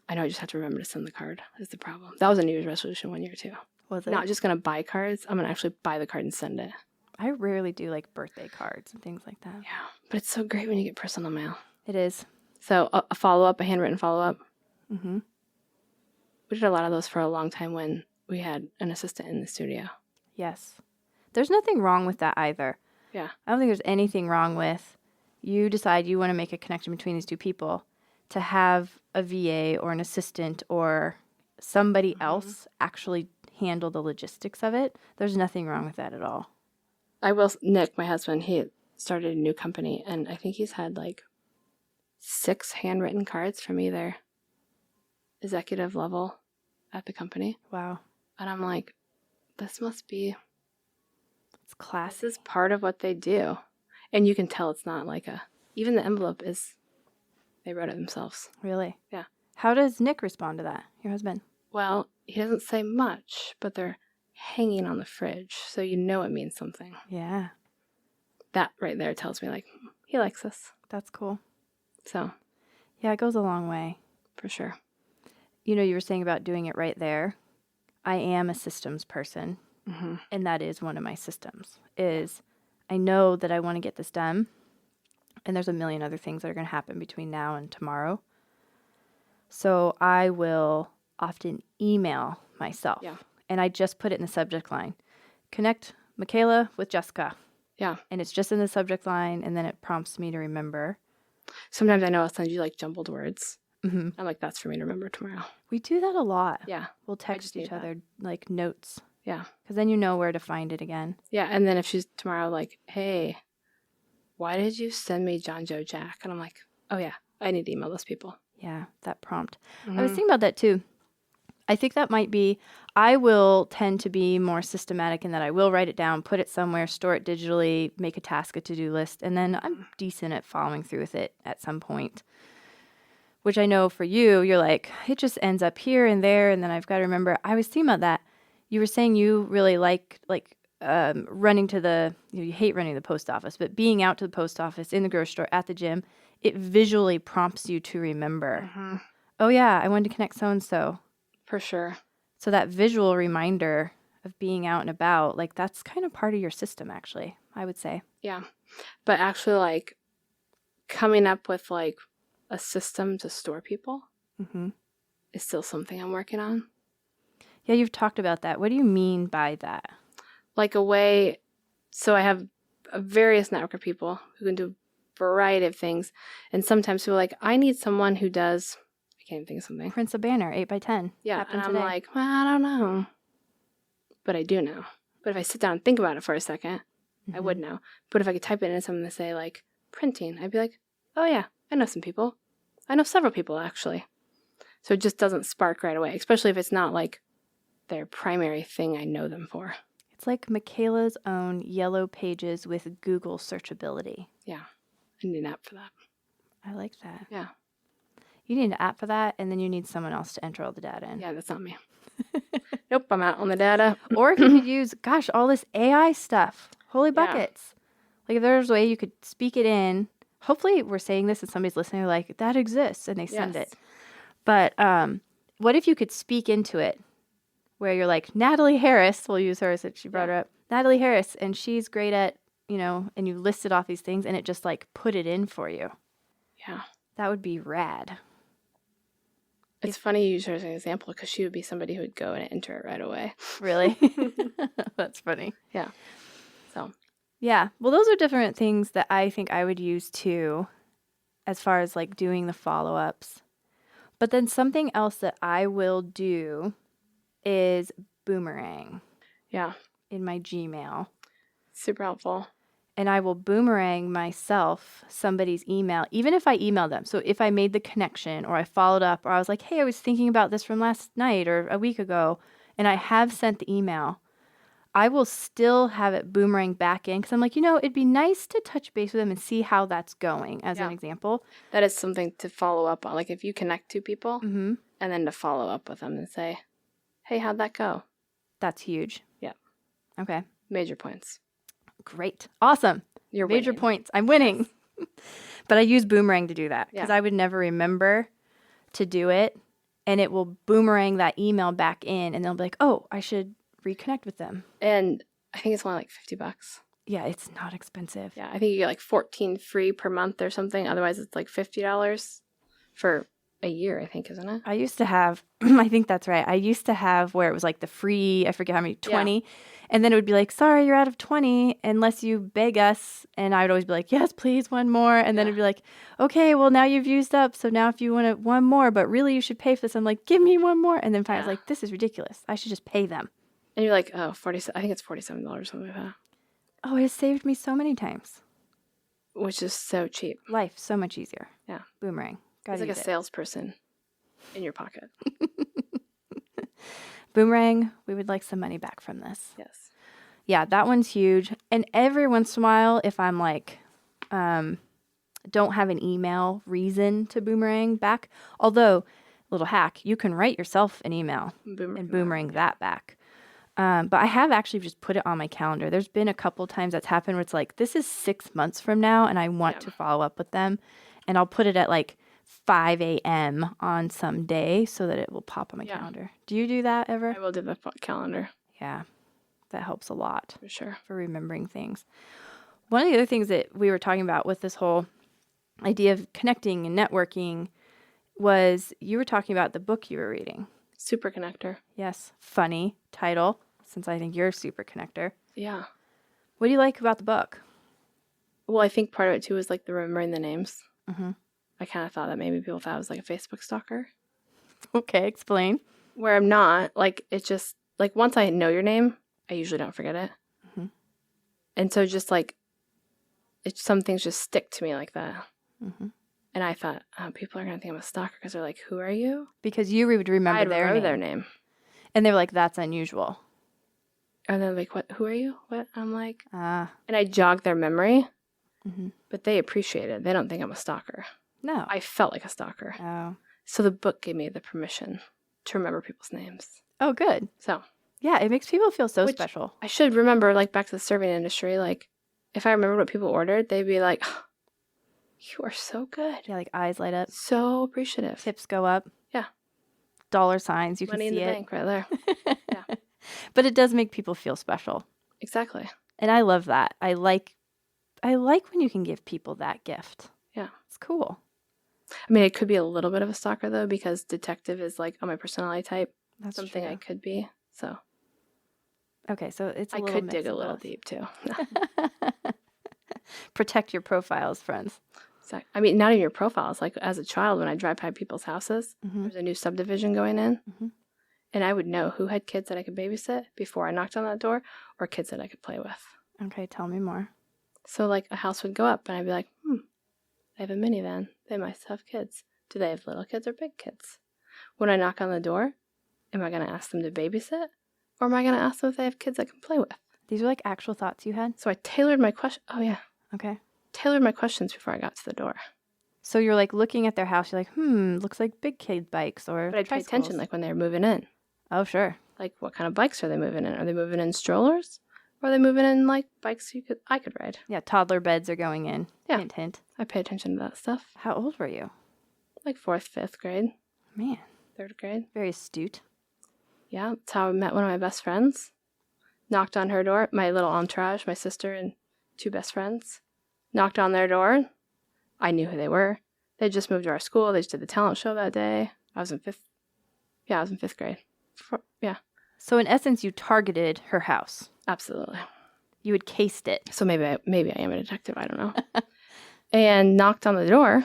I know, I just have to remember to send the card is the problem. That was a New Year's resolution one year, too. Was it? Not just going to buy cards. I'm going to actually buy the card and send it. I rarely do, like, birthday cards and things like that. Yeah, but it's so great when you get personal mail. It is. So a follow-up, a handwritten follow-up. Mm-hmm. We did a lot of those for a long time when we had an assistant in the studio. Yes. There's nothing wrong with that either. Yeah. I don't think there's anything wrong with you decide you want to make a connection between these two people to have a VA or an assistant or somebody else actually handle the logistics of it. There's nothing wrong with that at all. Nick, my husband, he started a new company, and I think he's had like 6 handwritten cards from either executive level at the company. Wow. And I'm like, this must be, It's classy. this is part of what they do. And you can tell it's not like even the envelope is, they wrote it themselves. Really? Yeah. How does Nick respond to that, your husband? Well, he doesn't say much, but they're hanging on the fridge, so you know it means something. Yeah. That right there tells me, like, he likes us. That's cool. So, Yeah, it goes a long way. for sure. You know, you were saying about doing it right there. I am a systems person, Mm-hmm. and that is one of my systems, is I know that I want to get this done, and there's a million other things that are going to happen between now and tomorrow. So I will often email myself. Yeah. And I just put it in the subject line. Connect Machaela with Jessica. Yeah. And it's just in the subject line, and then it prompts me to remember. Sometimes I know I'll send you, like, jumbled words. Mm-hmm. I'm like, that's for me to remember tomorrow. We do that a lot. Yeah. We'll text just need each that. other, like, notes. Yeah. Because then you know where to find it again. Yeah. And then if she's tomorrow like, hey, why did you send me John, Joe, Jack? And I'm like, oh, yeah, I need to email those people. Yeah, that prompt. Mm-hmm. I was thinking about that too. I think that might be, I will tend to be more systematic in that I will write it down, put it somewhere, store it digitally, make a task, a to-do list, and then I'm decent at following through with it at some point. Which I know for you, you're like, it just ends up here and there, and then I've got to remember. I was thinking about that. You were saying you really like running to you hate running to the post office, but being out to the post office, in the grocery store, at the gym, it visually prompts you to remember. Mm-hmm. Oh yeah, I wanted to connect so-and-so. For sure. So that visual reminder of being out and about, like that's kind of part of your system, actually, I would say. Yeah. But actually, like, coming up with, like, a system to store people Mm-hmm. is still something I'm working on. Yeah, you've talked about that. What do you mean by that? Like, a way, so I have a various network of people who can do a variety of things. And sometimes people are like, I need someone who does, I can't even think of something. Prince a banner, 8x10. Yeah. Happened And I'm today. like, well, I don't know. But I do know. But if I sit down and think about it for a second, I would know. But if I could type it into something to say, like, printing, I'd be like, oh, yeah, I know some people. I know several people, actually. So it just doesn't spark right away, especially if it's not, like, their primary thing I know them for. It's like Machaela's own yellow pages with Google searchability. Yeah. I need an app for that. I like that. Yeah. You need an app for that, and then you need someone else to enter all the data in. Yeah, that's not me. Nope, I'm out on the data. Or if you could use, gosh, all this AI stuff. Holy Yeah. buckets. Like if there's a way you could speak it in. Hopefully we're saying this and somebody's listening, they're like, that exists, and they send Yes. it. But what if you could speak into it? Where you're like, Natalie Harris, we'll use her since she brought her up. Natalie Harris, and she's great at, and you listed off these things, and it just like put it in for you. Yeah. That would be rad. It's funny you use her as an example because she would be somebody who would go and enter it right away. Really? That's funny. Yeah. So. Yeah. Well, those are different things that I think I would use too, as far as like doing the follow-ups. But then something else that I will do is boomerang. Yeah. In my Gmail. Super helpful. And I will boomerang myself somebody's email, even if I email them. So if I made the connection or I followed up or I was like, hey, I was thinking about this from last night or a week ago, and I have sent the email, I will still have it boomerang back in because I'm like, it'd be nice to touch base with them and see how that's going as an example. That is something to follow up on. Like if you connect two people Mm-hmm. and then to follow up with them and say, hey, how'd that go? That's huge. Yeah. Okay. Major points. Great. Awesome. You're Major winning. points. I'm winning. But I use boomerang to do that because Yeah. I would never remember to do it. And it will boomerang that email back in and they'll be like, oh, I should reconnect with them. And I think it's only like $50. Yeah, it's not expensive. Yeah, I think you get like 14 free per month or something. Otherwise, it's like $50 for a year, I think, isn't it? I used to have, I think that's right. I used to have where it was like the free, I forget how many, 20. Yeah. And then it would be like, sorry, you're out of 20 unless you beg us. And I would always be like, yes, please, one more. And then it'd be like, okay, well, now you've used up. So now if you want one more, but really you should pay for this. I'm like, give me one more. And then finally I was like, this is ridiculous. I should just pay them. And you're like, oh, I think it's $47 or something like that. Oh, it has saved me so many times. Which is so cheap. Life, so much easier. Yeah. Boomerang. It's like a salesperson in your pocket. Boomerang, we would like some money back from this. Yes. Yeah, that one's huge. And every once in a while, if I'm like, don't have an email reason to boomerang back, although, little hack, you can write yourself an email and boomerang that back. But I have actually just put it on my calendar. There's been a couple times that's happened where it's like, this is 6 months from now and I want to follow up with them. And I'll put it at like 5 a.m. on some day so that it will pop on my calendar. Do you do that ever? I will do the calendar. Yeah, that helps a lot. For sure. For remembering things. One of the other things that we were talking about with this whole idea of connecting and networking was you were talking about the book you were reading. Super Connector. Yes. Funny title, since I think you're a super connector. Yeah. What do you like about the book? Well, I think part of it, too, is like the remembering the names. Mm-hmm. I kind of thought that maybe people thought I was like a Facebook stalker. Okay, explain. Where I'm not. Like, it's just, like, once I know your name, I usually don't forget it. Mm-hmm. And so just, like, some things just stick to me like that. Mm-hmm. And I thought, people are going to think I'm a stalker because they're like, who are you? Because you would remember I'd their remember name. their name. And they were like, that's unusual. And they're like, what? Who are you? What? I'm like, And I jog their memory, mm-hmm. but they appreciate it. They don't think I'm a stalker. No. I felt like a stalker. Oh. So the book gave me the permission to remember people's names. Oh, good. So. Yeah, it makes people feel so special. I should remember, like, back to the serving industry, like, if I remember what people ordered, they'd be like, oh, you are so good. Yeah, like eyes light up. So appreciative. Tips go up. Yeah. dollar signs. You Money can in see the it. bank right there. Yeah. But it does make people feel special. Exactly. And I love that. I like when you can give people that gift. Yeah. It's cool. I mean, it could be a little bit of a stalker, though, because detective is like on my personality type. That's something true. I could be. So Okay, so it's a I little could mix dig a of little both. deep, too. Protect your profiles, friends. Exactly. I mean, not even your profiles. Like, as a child, when I drive by people's houses, Mm-hmm. there's a new subdivision going in. Mm-hmm. And I would know who had kids that I could babysit before I knocked on that door or kids that I could play with. Okay, tell me more. So, like, a house would go up and I'd be like, they have a minivan. They must have kids. Do they have little kids or big kids? When I knock on the door, am I going to ask them to babysit? Or am I going to ask them if they have kids I can play with? These are like actual thoughts you had? So I tailored my question. Oh, yeah. Okay. Tailored my questions before I got to the door. So you're like looking at their house, you're like, looks like big kid bikes or But I'd pay attention, like, when they were moving in. Oh, sure. Like, what kind of bikes are they moving in? Are they moving in strollers? Or are they moving in, like, bikes I could ride? Yeah, toddler beds are going in. Yeah. Hint, hint. I pay attention to that stuff. How old were you? Like 4th, 5th grade, Man, 3rd grade. very astute. Yeah, that's how I met one of my best friends. Knocked on her door. My little entourage, my sister and 2 best friends. Knocked on their door. I knew who they were. They just moved to our school. They just did the talent show that day. I was in 5th. Yeah, I was in 5th grade. Yeah. So in essence, you targeted her house. Absolutely. You had cased it. So maybe I am a detective. I don't know. And knocked on the door,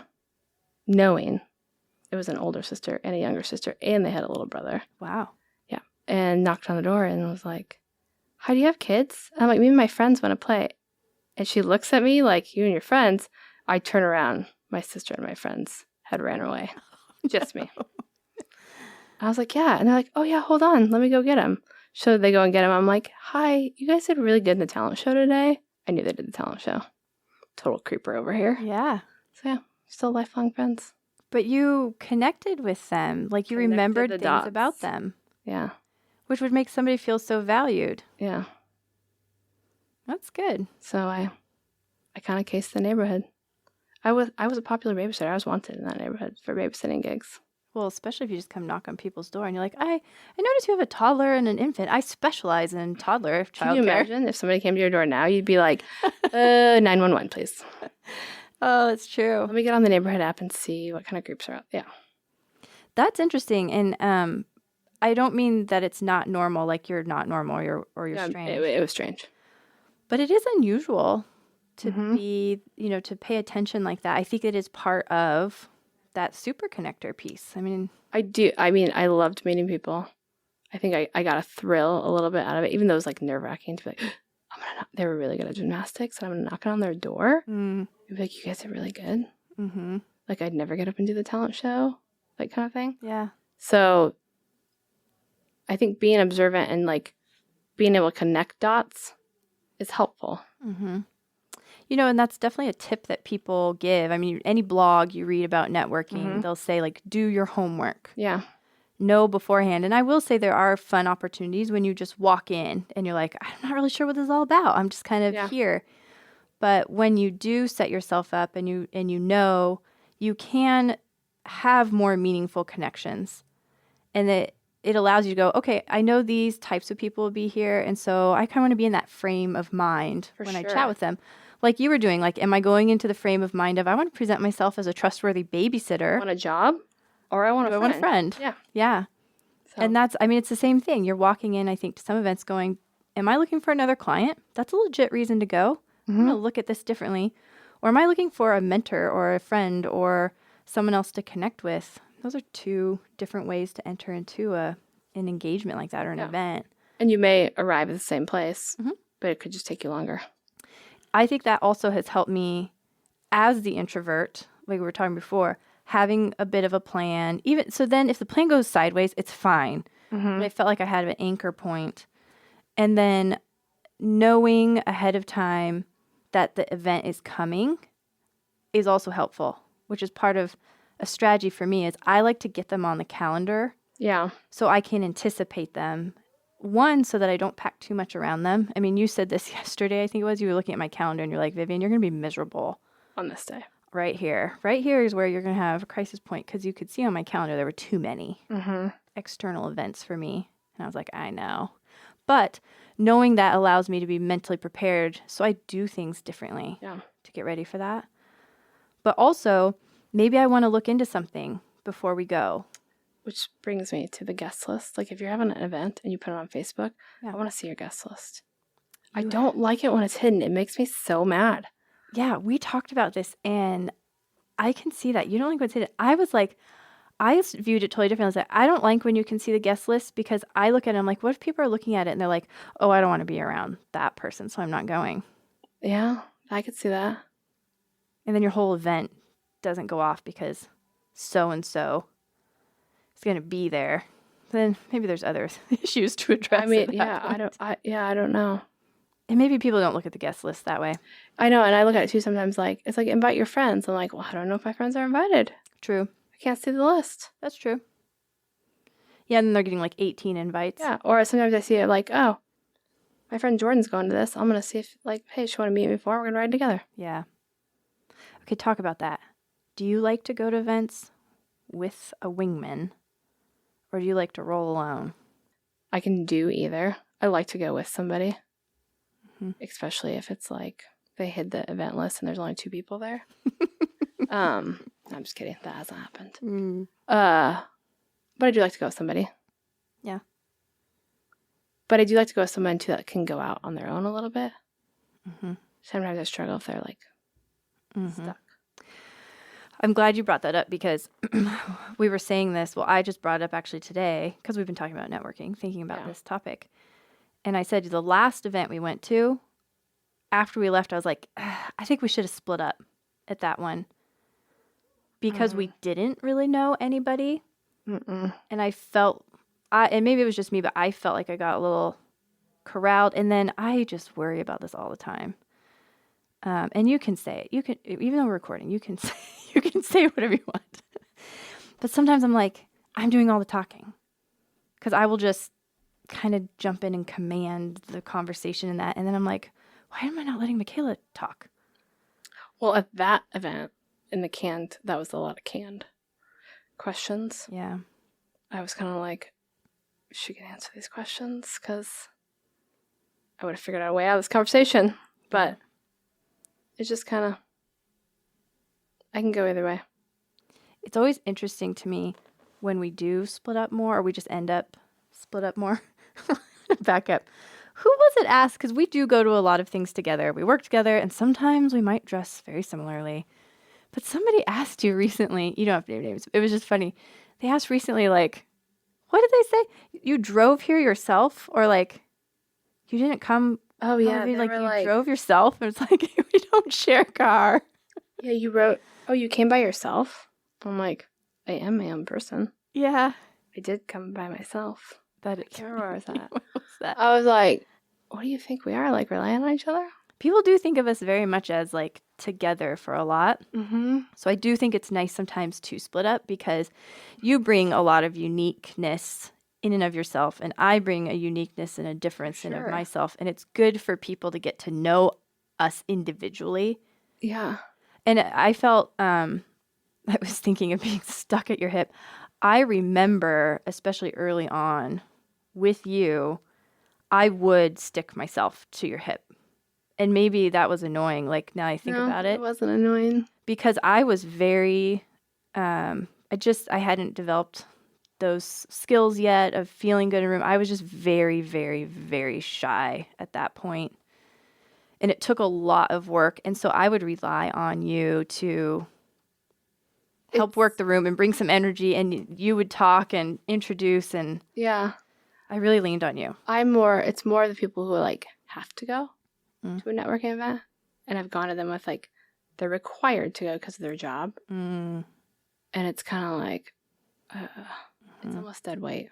knowing it was an older sister and a younger sister, and they had a little brother. Wow. Yeah. And knocked on the door and was like, "Hi, do you have kids?" I'm like, "Me and my friends want to play." And she looks at me like, "You and your friends?" I turn around. My sister and my friends had ran away. Just me. I was like, "Yeah." And they're like, "Oh, yeah, hold on. Let me go get him." So they go and get him. I'm like, "Hi, you guys did really good in the talent show today." I knew they did the talent show. Total creeper over here. Yeah. So, yeah, still lifelong friends. But you connected with them. Like you Connected remembered the things dots. about them, Yeah. which would make somebody feel so valued. Yeah. That's good. So I kind of cased the neighborhood. I was a popular babysitter. I was wanted in that neighborhood for babysitting gigs. Well, especially if you just come knock on people's door and you're like, I noticed you have a toddler and an infant. I specialize in toddler childcare. Can you imagine if somebody came to your door now? You'd be like, 911, please. Oh, it's true. Let me get on the neighborhood app and see what kind of groups are out. Yeah. That's interesting. And I don't mean that it's not normal, like you're not normal or you're strange. It was strange. But it is unusual to Mhm. be, to pay attention like that. I think it is part of that super connector piece. I mean, I do. I mean, I loved meeting people. I think I got a thrill a little bit out of it, even though it was like nerve wracking to be like, they were really good at gymnastics, and I'm gonna knock on their door and be like, "You guys are really good." mm-hmm. Like, I'd never get up and do the talent show, like, kind of thing. Yeah. So I think being observant and like being able to connect dots is helpful. Mm-hmm. And that's definitely a tip that people give. I mean, any blog you read about networking, they'll say, like, do your homework. Yeah. Know beforehand. And I will say there are fun opportunities when you just walk in and you're like, I'm not really sure what this is all about. I'm just kind of here. But when you do set yourself up and you you can have more meaningful connections. And it allows you to go, okay, I know these types of people will be here. And so I kind of want to be in that frame of mind when I chat with them. Like you were doing, like, am I going into the frame of mind of I want to present myself as a trustworthy babysitter? I want a job or I want a friend. I want a friend. Yeah. Yeah. So. And it's the same thing. You're walking in, I think, to some events going, am I looking for another client? That's a legit reason to go. I'm going to look at this differently. Or am I looking for a mentor or a friend or someone else to connect with? Those are 2 different ways to enter into an engagement like that or an event. And you may arrive at the same place, but it could just take you longer. I think that also has helped me as the introvert, like we were talking before, having a bit of a plan. Even so, then if the plan goes sideways, it's fine. But I felt like I had an anchor point. And then knowing ahead of time that the event is coming is also helpful, which is part of a strategy for me is I like to get them on the calendar. Yeah. So I can anticipate them. One, so that I don't pack too much around them. I mean, you said this yesterday, I think it was. You were looking at my calendar and you're like, Vivian, you're going to be miserable On this day. right here. Right here is where you're going to have a crisis point because you could see on my calendar there were too many external events for me. And I was like, I know. But knowing that allows me to be mentally prepared so I do things differently to get ready for that. But also, maybe I want to look into something before we go. Which brings me to the guest list. Like if you're having an event and you put it on Facebook, I want to see your guest list. I don't like it when it's hidden. It makes me so mad. Yeah, we talked about this and I can see that. You don't like what's hidden. I was like, I viewed it totally differently. I was like, I don't like when you can see the guest list because I look at it, I'm like, what if people are looking at it and they're like, oh, I don't want to be around that person, so I'm not going. Yeah, I could see that. And then your whole event doesn't go off because so-and-so is going to be there. Then maybe there's other issues to address. I mean, I don't know. And maybe people don't look at the guest list that way. I know, and I look at it too sometimes like, it's like, invite your friends. I'm like, well, I don't know if my friends are invited. True. I can't see the list. That's true. Yeah, and then they're getting like 18 invites. Yeah, or sometimes I see it like, oh, my friend Jordan's going to this. I'm going to see if, like, hey, she want to meet me before? We're going to ride together. Yeah. Okay, talk about that. Do you like to go to events with a wingman, or do you like to roll alone? I can do either. I like to go with somebody, especially if it's like they hid the event list and there's only 2 people there. I'm just kidding. That hasn't happened. But I do like to go with somebody. Yeah. But I do like to go with someone too that can go out on their own a little bit. Sometimes I struggle if they're like stuck. I'm glad you brought that up because we were saying this. Well, I just brought it up actually today because we've been talking about networking, thinking about this topic. And I said the last event we went to, after we left, I was like, I think we should have split up at that one because we didn't really know anybody. And I felt, and maybe it was just me, but I felt like I got a little corralled. And then I just worry about this all the time. And you can say it. You can, even though we're recording, you can say whatever you want. But sometimes I'm like, I'm doing all the talking because I will just kind of jump in and command the conversation in that. And then I'm like, why am I not letting Machaela talk? Well, at that event in the canned, that was a lot of canned questions. Yeah. I was kind of like, she can answer these questions because I would have figured out a way out of this conversation. But it's just kind of, I can go either way. It's always interesting to me when we do split up more or we just end up split up more. Back up. Who was it asked? Because we do go to a lot of things together. We work together and sometimes we might dress very similarly. But somebody asked you recently, you don't have to name names. It was just funny. They asked recently, like, what did they say? You drove here yourself? Or like, you didn't come? Oh, yeah. Like, you drove yourself? And it's like, we don't share a car. Yeah, you wrote, oh, you came by yourself? I'm like, I am my own person. Yeah. I did come by myself. That is. I can't remember where I was at. What was that? I was like, what do you think we are? Like, relying on each other? People do think of us very much as like together for a lot. So I do think it's nice sometimes to split up because you bring a lot of uniqueness in and of yourself and I bring a uniqueness and a difference in of myself. And it's good for people to get to know us individually. Yeah. And I felt, I was thinking of being stuck at your hip. I remember, especially early on with you, I would stick myself to your hip. And maybe that was annoying, like now I think about it. It wasn't annoying. Because I was very, I hadn't developed those skills yet of feeling good in a room. I was just very, very, very shy at that point. And it took a lot of work. And so I would rely on you to help work the room and bring some energy. And you would talk and introduce. And yeah, I really leaned on you. It's more the people who like have to go to a networking event. And I've gone to them with like, they're required to go because of their job. And it's kind of like, it's almost dead weight.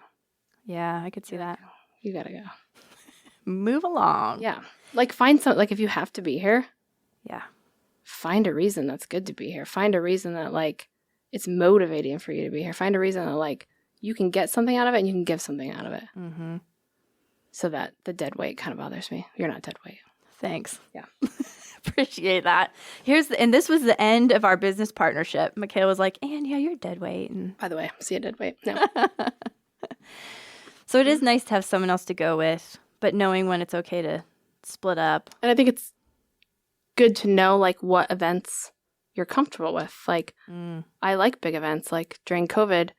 Yeah, I could see that. You gotta go. Move along. Yeah. Like find some, like if you have to be here. Yeah. Find a reason that's good to be here. Find a reason that like it's motivating for you to be here. Find a reason that like you can get something out of it and you can give something out of it. So that the dead weight kind of bothers me. You're not dead weight. Thanks. Yeah. Appreciate that. And this was the end of our business partnership. Machaela was like, and yeah, you're dead weight. And By the way, see a dead weight. No. so it is nice to have someone else to go with, but knowing when it's okay to split up. And I think it's good to know like what events you're comfortable with. Like I like big events. Like during COVID,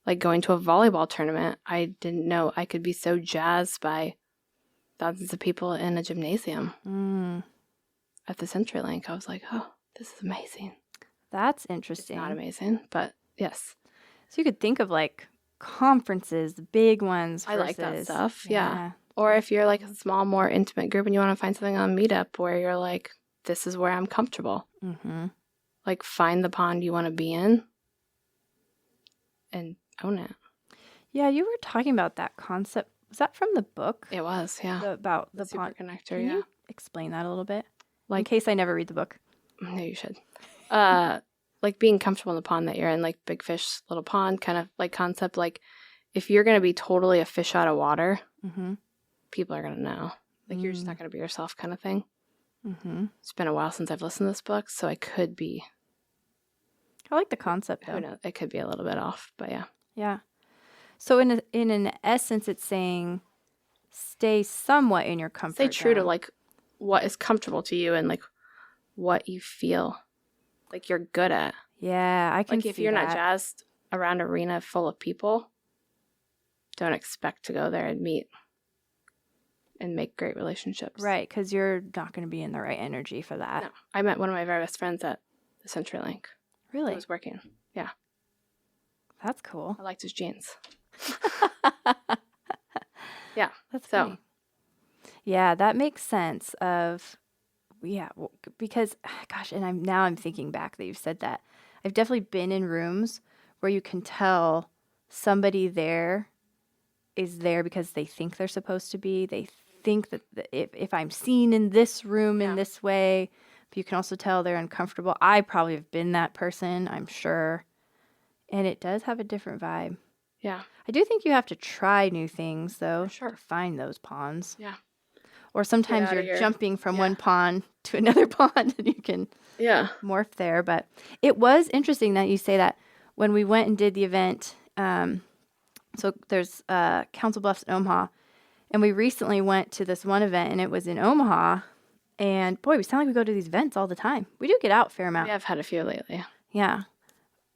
like going to a volleyball tournament, I didn't know I could be so jazzed by thousands of people in a gymnasium at the CenturyLink. I was like, oh, this is amazing. That's It's interesting. not amazing, but yes. So you could think of like conferences, the big ones. I like that versus- stuff. Yeah. Or if you're like a small, more intimate group and you want to find something on Meetup where you're like, this is where I'm comfortable. Mm-hmm. Like find the pond you want to be in and own it. Yeah, you were talking about that concept. Was that from the book? It was, yeah. About the Super pond. connector, Can yeah. you explain that a little bit? In Like, case I never read the book. no, you should. Like being comfortable in the pond that you're in, like big fish, little pond kind of like concept. Like if you're going to be totally a fish out of water, Mm-hmm. people are going to know. Like you're just not going to be yourself kind of thing. Mm-hmm. It's been a while since I've listened to this book, so I could be, I like the concept though. who knows, it could be a little bit off, but yeah. Yeah. So in an essence, it's saying stay somewhat in your comfort Stay true to zone. like what is comfortable to you and like what you feel like you're good at. Yeah, I can Like if see you're that. not jazzed around an arena full of people, don't expect to go there and meet and make great relationships. Right, because you're not going to be in the right energy for that. No. I met one of my very best friends at the CenturyLink. Really? I was working. Yeah. That's cool. I liked his jeans. Yeah. That's So- funny. Yeah, that makes sense because gosh, and I'm thinking back that you've said that. I've definitely been in rooms where you can tell somebody there is there because they think they're supposed to be. They think that if I'm seen in this room in Yeah. this way, but you can also tell they're uncomfortable. I probably have been that person, I'm sure. And it does have a different vibe. Yeah. I do think you have to try new things, though, For sure. to find those ponds. Yeah. Or sometimes outta you're your- jumping from yeah. one pond to another pond and you can Yeah. morph there. But it was interesting that you say that when we went and did the event. So there's Council Bluffs in Omaha. And we recently went to this one event and it was in Omaha. And boy, we sound like we go to these events all the time. We do get out a fair amount. Yeah, I've had a few lately. Yeah.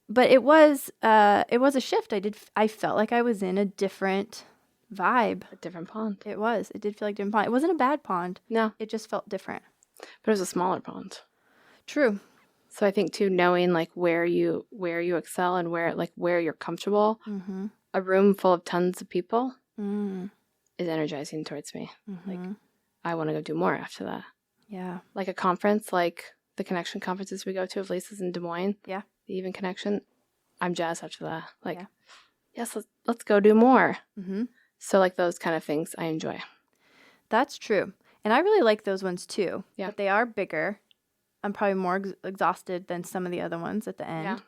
But it was a shift. I felt like I was in a different vibe. A different pond. It did feel like a different pond. It wasn't a bad pond. No, It just felt different. but it was a smaller pond. True. So I think too, knowing like where you excel and where you're comfortable, Mm-hmm. a room full of tons of people Mm-hmm. is energizing towards me. Like I want to go do more after that. Yeah. Like a conference, like the connection conferences we go to of Lisa's in Des Moines. Yeah. The Even Connection. I'm jazzed after that. Like, Yeah. yes, let's go do more. Mm-hmm. So like those kind of things I enjoy. That's true. And I really like those ones too. Yeah. But they are bigger. I'm probably more exhausted than some of the other ones at the end. Yeah.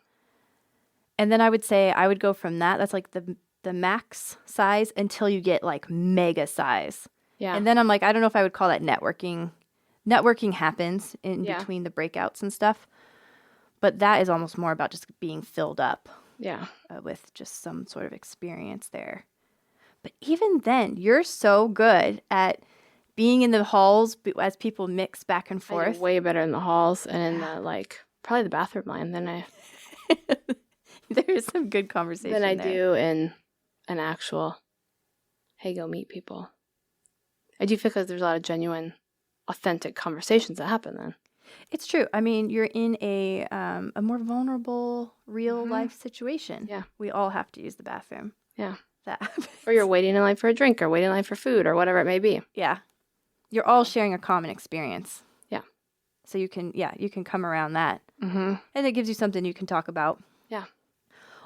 And then I would say I would go from that. That's like the max size until you get like mega size. Yeah. And then I'm like, I don't know if I would call that networking. Networking happens in Yeah. between the breakouts and stuff. But that is almost more about just being filled up yeah. with just some sort of experience there. But even then, you're so good at being in the halls as people mix back and I forth. do way better in the halls and in the like probably the bathroom line than I There is some good conversation there. do in an actual hey, go meet people. I do feel like there's a lot of genuine, authentic conversations that happen then. It's true. I mean, you're in a more vulnerable, real Mhm. life situation. Yeah. We all have to use the bathroom. Yeah. That happens. Or you're waiting in line for a drink or waiting in line for food or whatever it may be. Yeah. You're all sharing a common experience. Yeah. So you can come around that. Mm-hmm. And it gives you something you can talk about. Yeah.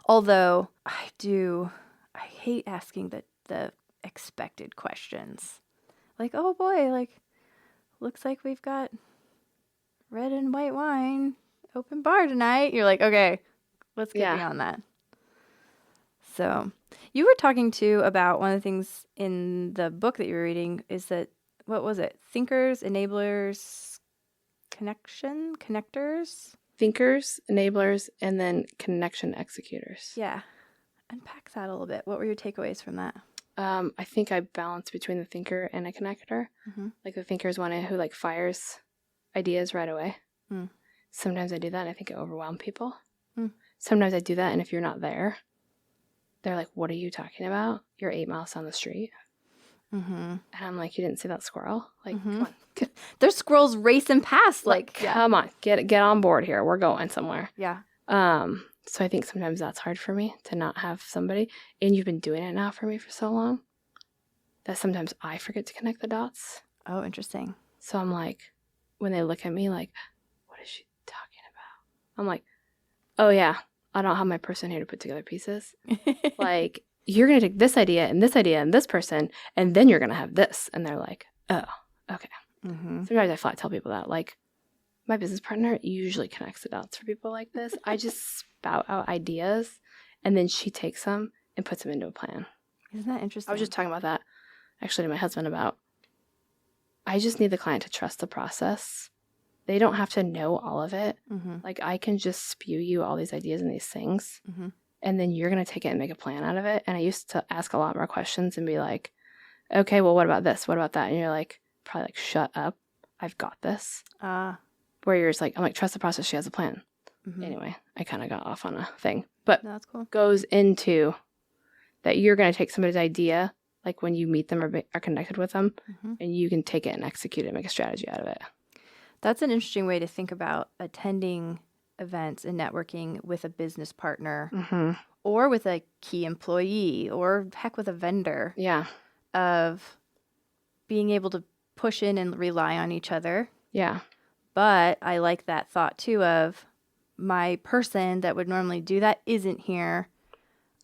Although I hate asking the expected questions. Like, oh boy, like, looks like we've got red and white wine, open bar tonight. You're like, okay, let's get Yeah. beyond that. So you were talking too about one of the things in the book that you were reading is that, what was it? Thinkers, enablers, connectors? Thinkers, enablers, and then connection executors. Yeah. Unpack that a little bit. What were your takeaways from that? I think I balance between the thinker and a connector. Mm-hmm. Like the thinker is one who like fires ideas right away. Mm. Sometimes I do that and I think it overwhelms people. Mm. Sometimes I do that and if you're not there, they're like, what are you talking about? You're 8 miles down the street. Mm-hmm. And I'm like, you didn't see that squirrel? Like, Mm-hmm. come on. There's squirrels racing past. Come on, get on board here. We're going somewhere. Yeah. So I think sometimes that's hard for me to not have somebody. And you've been doing it now for me for so long that sometimes I forget to connect the dots. Oh, interesting. So I'm like, when they look at me like, what is she talking about? I'm like, oh yeah, I don't have my person here to put together pieces. Like, you're going to take this idea and this idea and this person, and then you're going to have this. And they're like, oh, okay. Mm-hmm. Sometimes I flat tell people that, like, my business partner usually connects the dots for people like this. I just spout out ideas, and then she takes them and puts them into a plan. Isn't that interesting? I was just talking about that, actually, to my husband about, I just need the client to trust the process. They don't have to know all of it. Mm-hmm. Like, I can just spew you all these ideas and these things, Mm-hmm. and then you're going to take it and make a plan out of it. And I used to ask a lot more questions and be like, okay, well, what about this? What about that? And you're like, probably like, shut up. I've got this. Where you're just like, I'm like, trust the process. She has a plan. Mm-hmm. Anyway, I kind of got off on a thing. But That's cool. goes into that you're going to take somebody's idea, like when you meet them or are connected with them, Mm-hmm. and you can take it and execute it and make a strategy out of it. That's an interesting way to think about attending events and networking with a business partner Mm-hmm. or with a key employee or heck with a vendor, Yeah. of being able to push in and rely on each other. Yeah. But I like that thought too of my person that would normally do that isn't here.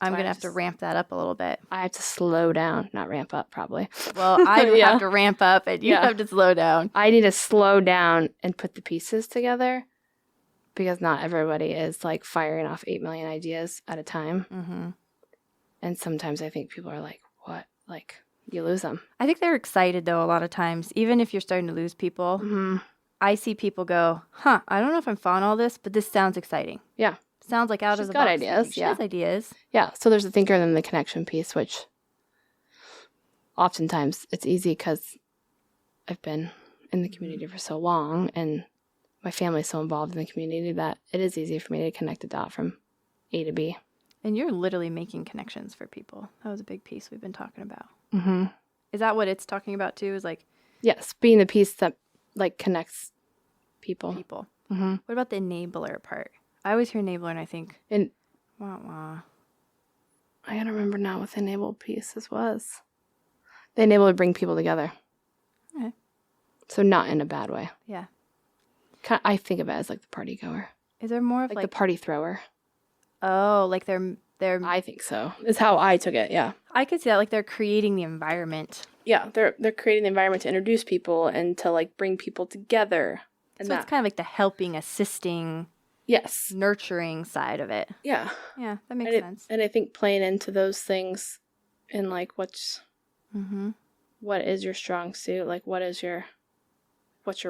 I'm going to have to ramp that up a little bit. I have to slow down, not ramp up, probably. Well, I Yeah. have to ramp up and you Yeah. have to slow down. I need to slow down and put the pieces together because not everybody is like firing off 8 million ideas at a time. Mm-hmm. And sometimes I think people are like, what? Like, you lose them. I think they're excited though a lot of times, even if you're starting to lose people. Mm-hmm. I see people go, I don't know if I'm following all this, but this sounds exciting. Yeah. Sounds like out She's of the got box. ideas, She yeah. has ideas. Yeah. So there's the thinker and then the connection piece, which oftentimes it's easy because I've been in the community for so long and my family's so involved in the community that it is easy for me to connect the dot from A to B. And you're literally making connections for people. That was a big piece we've been talking about. Mm-hmm. Is that what it's talking about too? Is like Yes. Being the piece that like connects people. Mm-hmm. What about the enabler part? I always hear enabler and I think, And wah, wah. I gotta remember now what the enable pieces was. The enable to bring people together. Okay. So not in a bad way. Yeah. I think of it as like the party goer. Is there more of Like the party thrower. oh, like they're I think so. Is how I took it, yeah. I could see that, like they're creating the environment. Yeah, they're creating the environment to introduce people and to like bring people together. And So it's kind of like the helping, assisting, yes. nurturing side of it. Yeah. Yeah, that makes And sense. and I think playing into those things and like Mm-hmm. what is your strong suit? Like what's your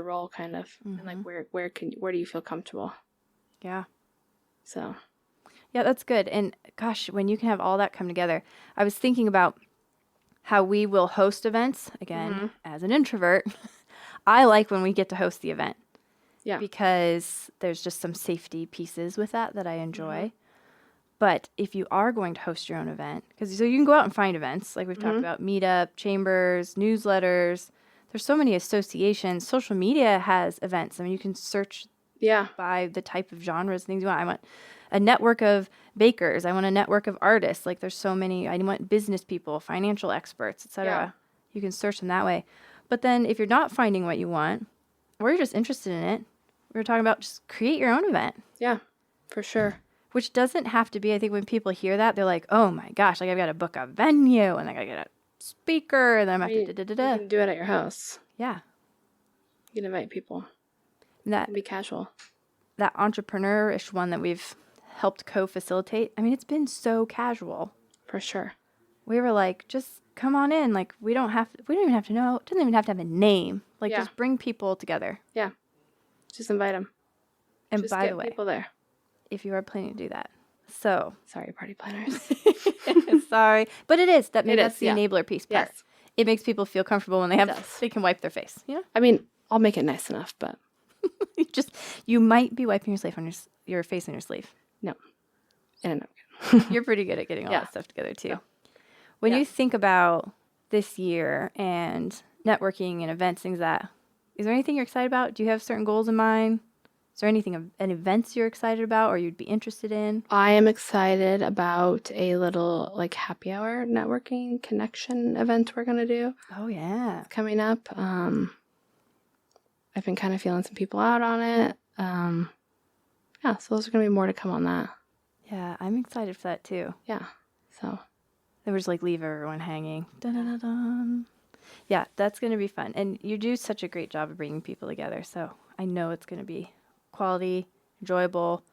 role kind of? And like where do you feel comfortable? Yeah. So Yeah, that's good. And gosh, when you can have all that come together, I was thinking about how we will host events. Again, as an introvert, I like when we get to host the event. Yeah. Because there's just some safety pieces with that I enjoy. But if you are going to host your own event, so you can go out and find events, like we've talked about, meetup, chambers, newsletters. There's so many associations. Social media has events. I mean, you can search by the type of genres, things you want. I want a network of bakers. I want a network of artists. Like there's so many. I want business people, financial experts, etc. Yeah. You can search them that way. But then if you're not finding what you want, or you're just interested in it, we were talking about just create your own event. Yeah, for sure. Which doesn't have to be, I think when people hear that, they're like, oh my gosh, like I've got to book a venue and I got to get a speaker and then I'm going to You can do it at your house. Yeah. You can invite people. And And be casual. that entrepreneur-ish one that we've helped co-facilitate, I mean, it's been so casual. For sure. We were like, just come on in. Like we don't even have to know, it doesn't even have to have a name. Like just bring people together. Yeah. Just invite them. And Just by get the way, people there. if you are planning to do that, so Sorry, party planners. sorry, but it is It that's is, the yeah. enabler piece part. Yes. It makes people feel comfortable when they does. they can wipe their face. You know, I mean, I'll make it nice enough, but you might be wiping your sleeve on your face on your sleeve. no. In a napkin. You're pretty good at getting all Yeah. that stuff together too. Yeah. When Yeah. you think about this year and networking and events, things that, is there anything you're excited about? Do you have certain goals in mind? Is there anything, any events you're excited about or you'd be interested in? I am excited about a little like happy hour networking connection event we're going to do Oh yeah. coming up. I've been kind of feeling some people out on it. Yeah, so those are going to be more to come on that. Yeah, I'm excited for that too. Yeah, so They would just like leave everyone hanging. Dun-dun-dun-dun. Yeah, that's going to be fun. And you do such a great job of bringing people together. So I know it's going to be quality, enjoyable.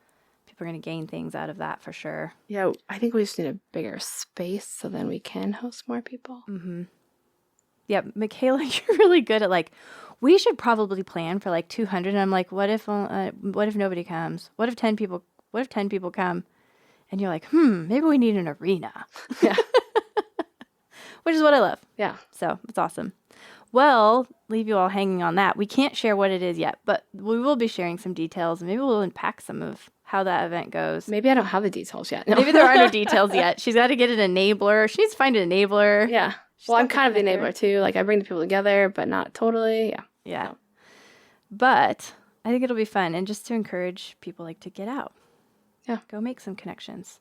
People are going to gain things out of that for sure. yeah, I think we just need a bigger space so then we can host more people. Mm-hmm. Yeah, Michaela, you're really good at like, we should probably plan for like 200. And I'm like, what if nobody comes? What if 10 people come? And you're like, maybe we need an arena. Yeah, Which is what I love. yeah. So it's awesome. Well, leave you all hanging on that. We can't share what it is yet, but we will be sharing some details. And maybe we'll unpack some of how that event goes. Maybe I don't have the details yet. No. Maybe there are no details yet. She's got to get an enabler. She needs to find an enabler. Yeah. She's Well, I'm got kind of the connector. enabler too. Like I bring the people together, but not totally. Yeah. Yeah. So. But I think it'll be fun. And just to encourage people like to get out. Yeah. Go make some connections.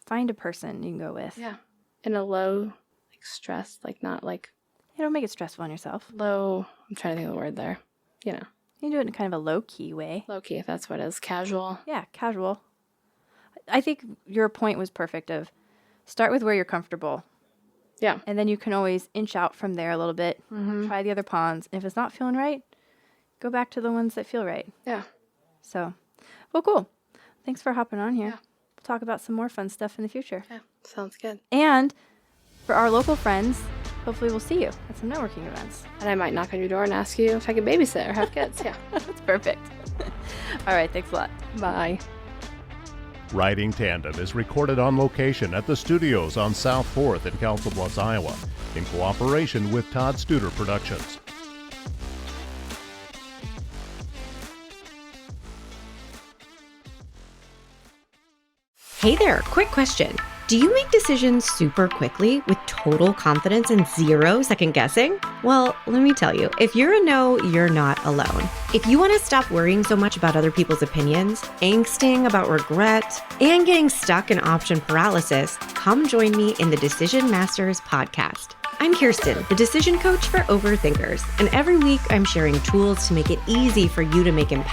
Find a person you can go with. Yeah. In a low, like stress, like not like You don't make it stressful on yourself. low. I'm trying to think of the word there. You know, You can do it in kind of a low-key way. low key, if that's what it is. Casual. Yeah, casual. I think your point was perfect of start with where you're comfortable. Yeah. And then you can always inch out from there a little bit. Mm-hmm. Try the other ponds. If it's not feeling right, go back to the ones that feel right. Yeah. So, well, cool. Thanks for hopping on here. Yeah. We'll talk about some more fun stuff in the future. Yeah. Sounds good. And for our local friends, hopefully we'll see you at some networking events. And I might knock on your door and ask you if I can babysit or have kids. Yeah. That's perfect. All right. Thanks a lot. Bye. Riding Tandem is recorded on location at the studios on South 4th in Council Bluffs, Iowa, in cooperation with Todd Studer Productions. Hey there, quick question. Do you make decisions super quickly with total confidence and zero second guessing? Well, let me tell you, if you're a no, you're not alone. If you want to stop worrying so much about other people's opinions, angsting about regret, and getting stuck in option paralysis, come join me in the Decision Masters podcast. I'm Kirsten, the decision coach for overthinkers, and every week I'm sharing tools to make it easy for you to make impactful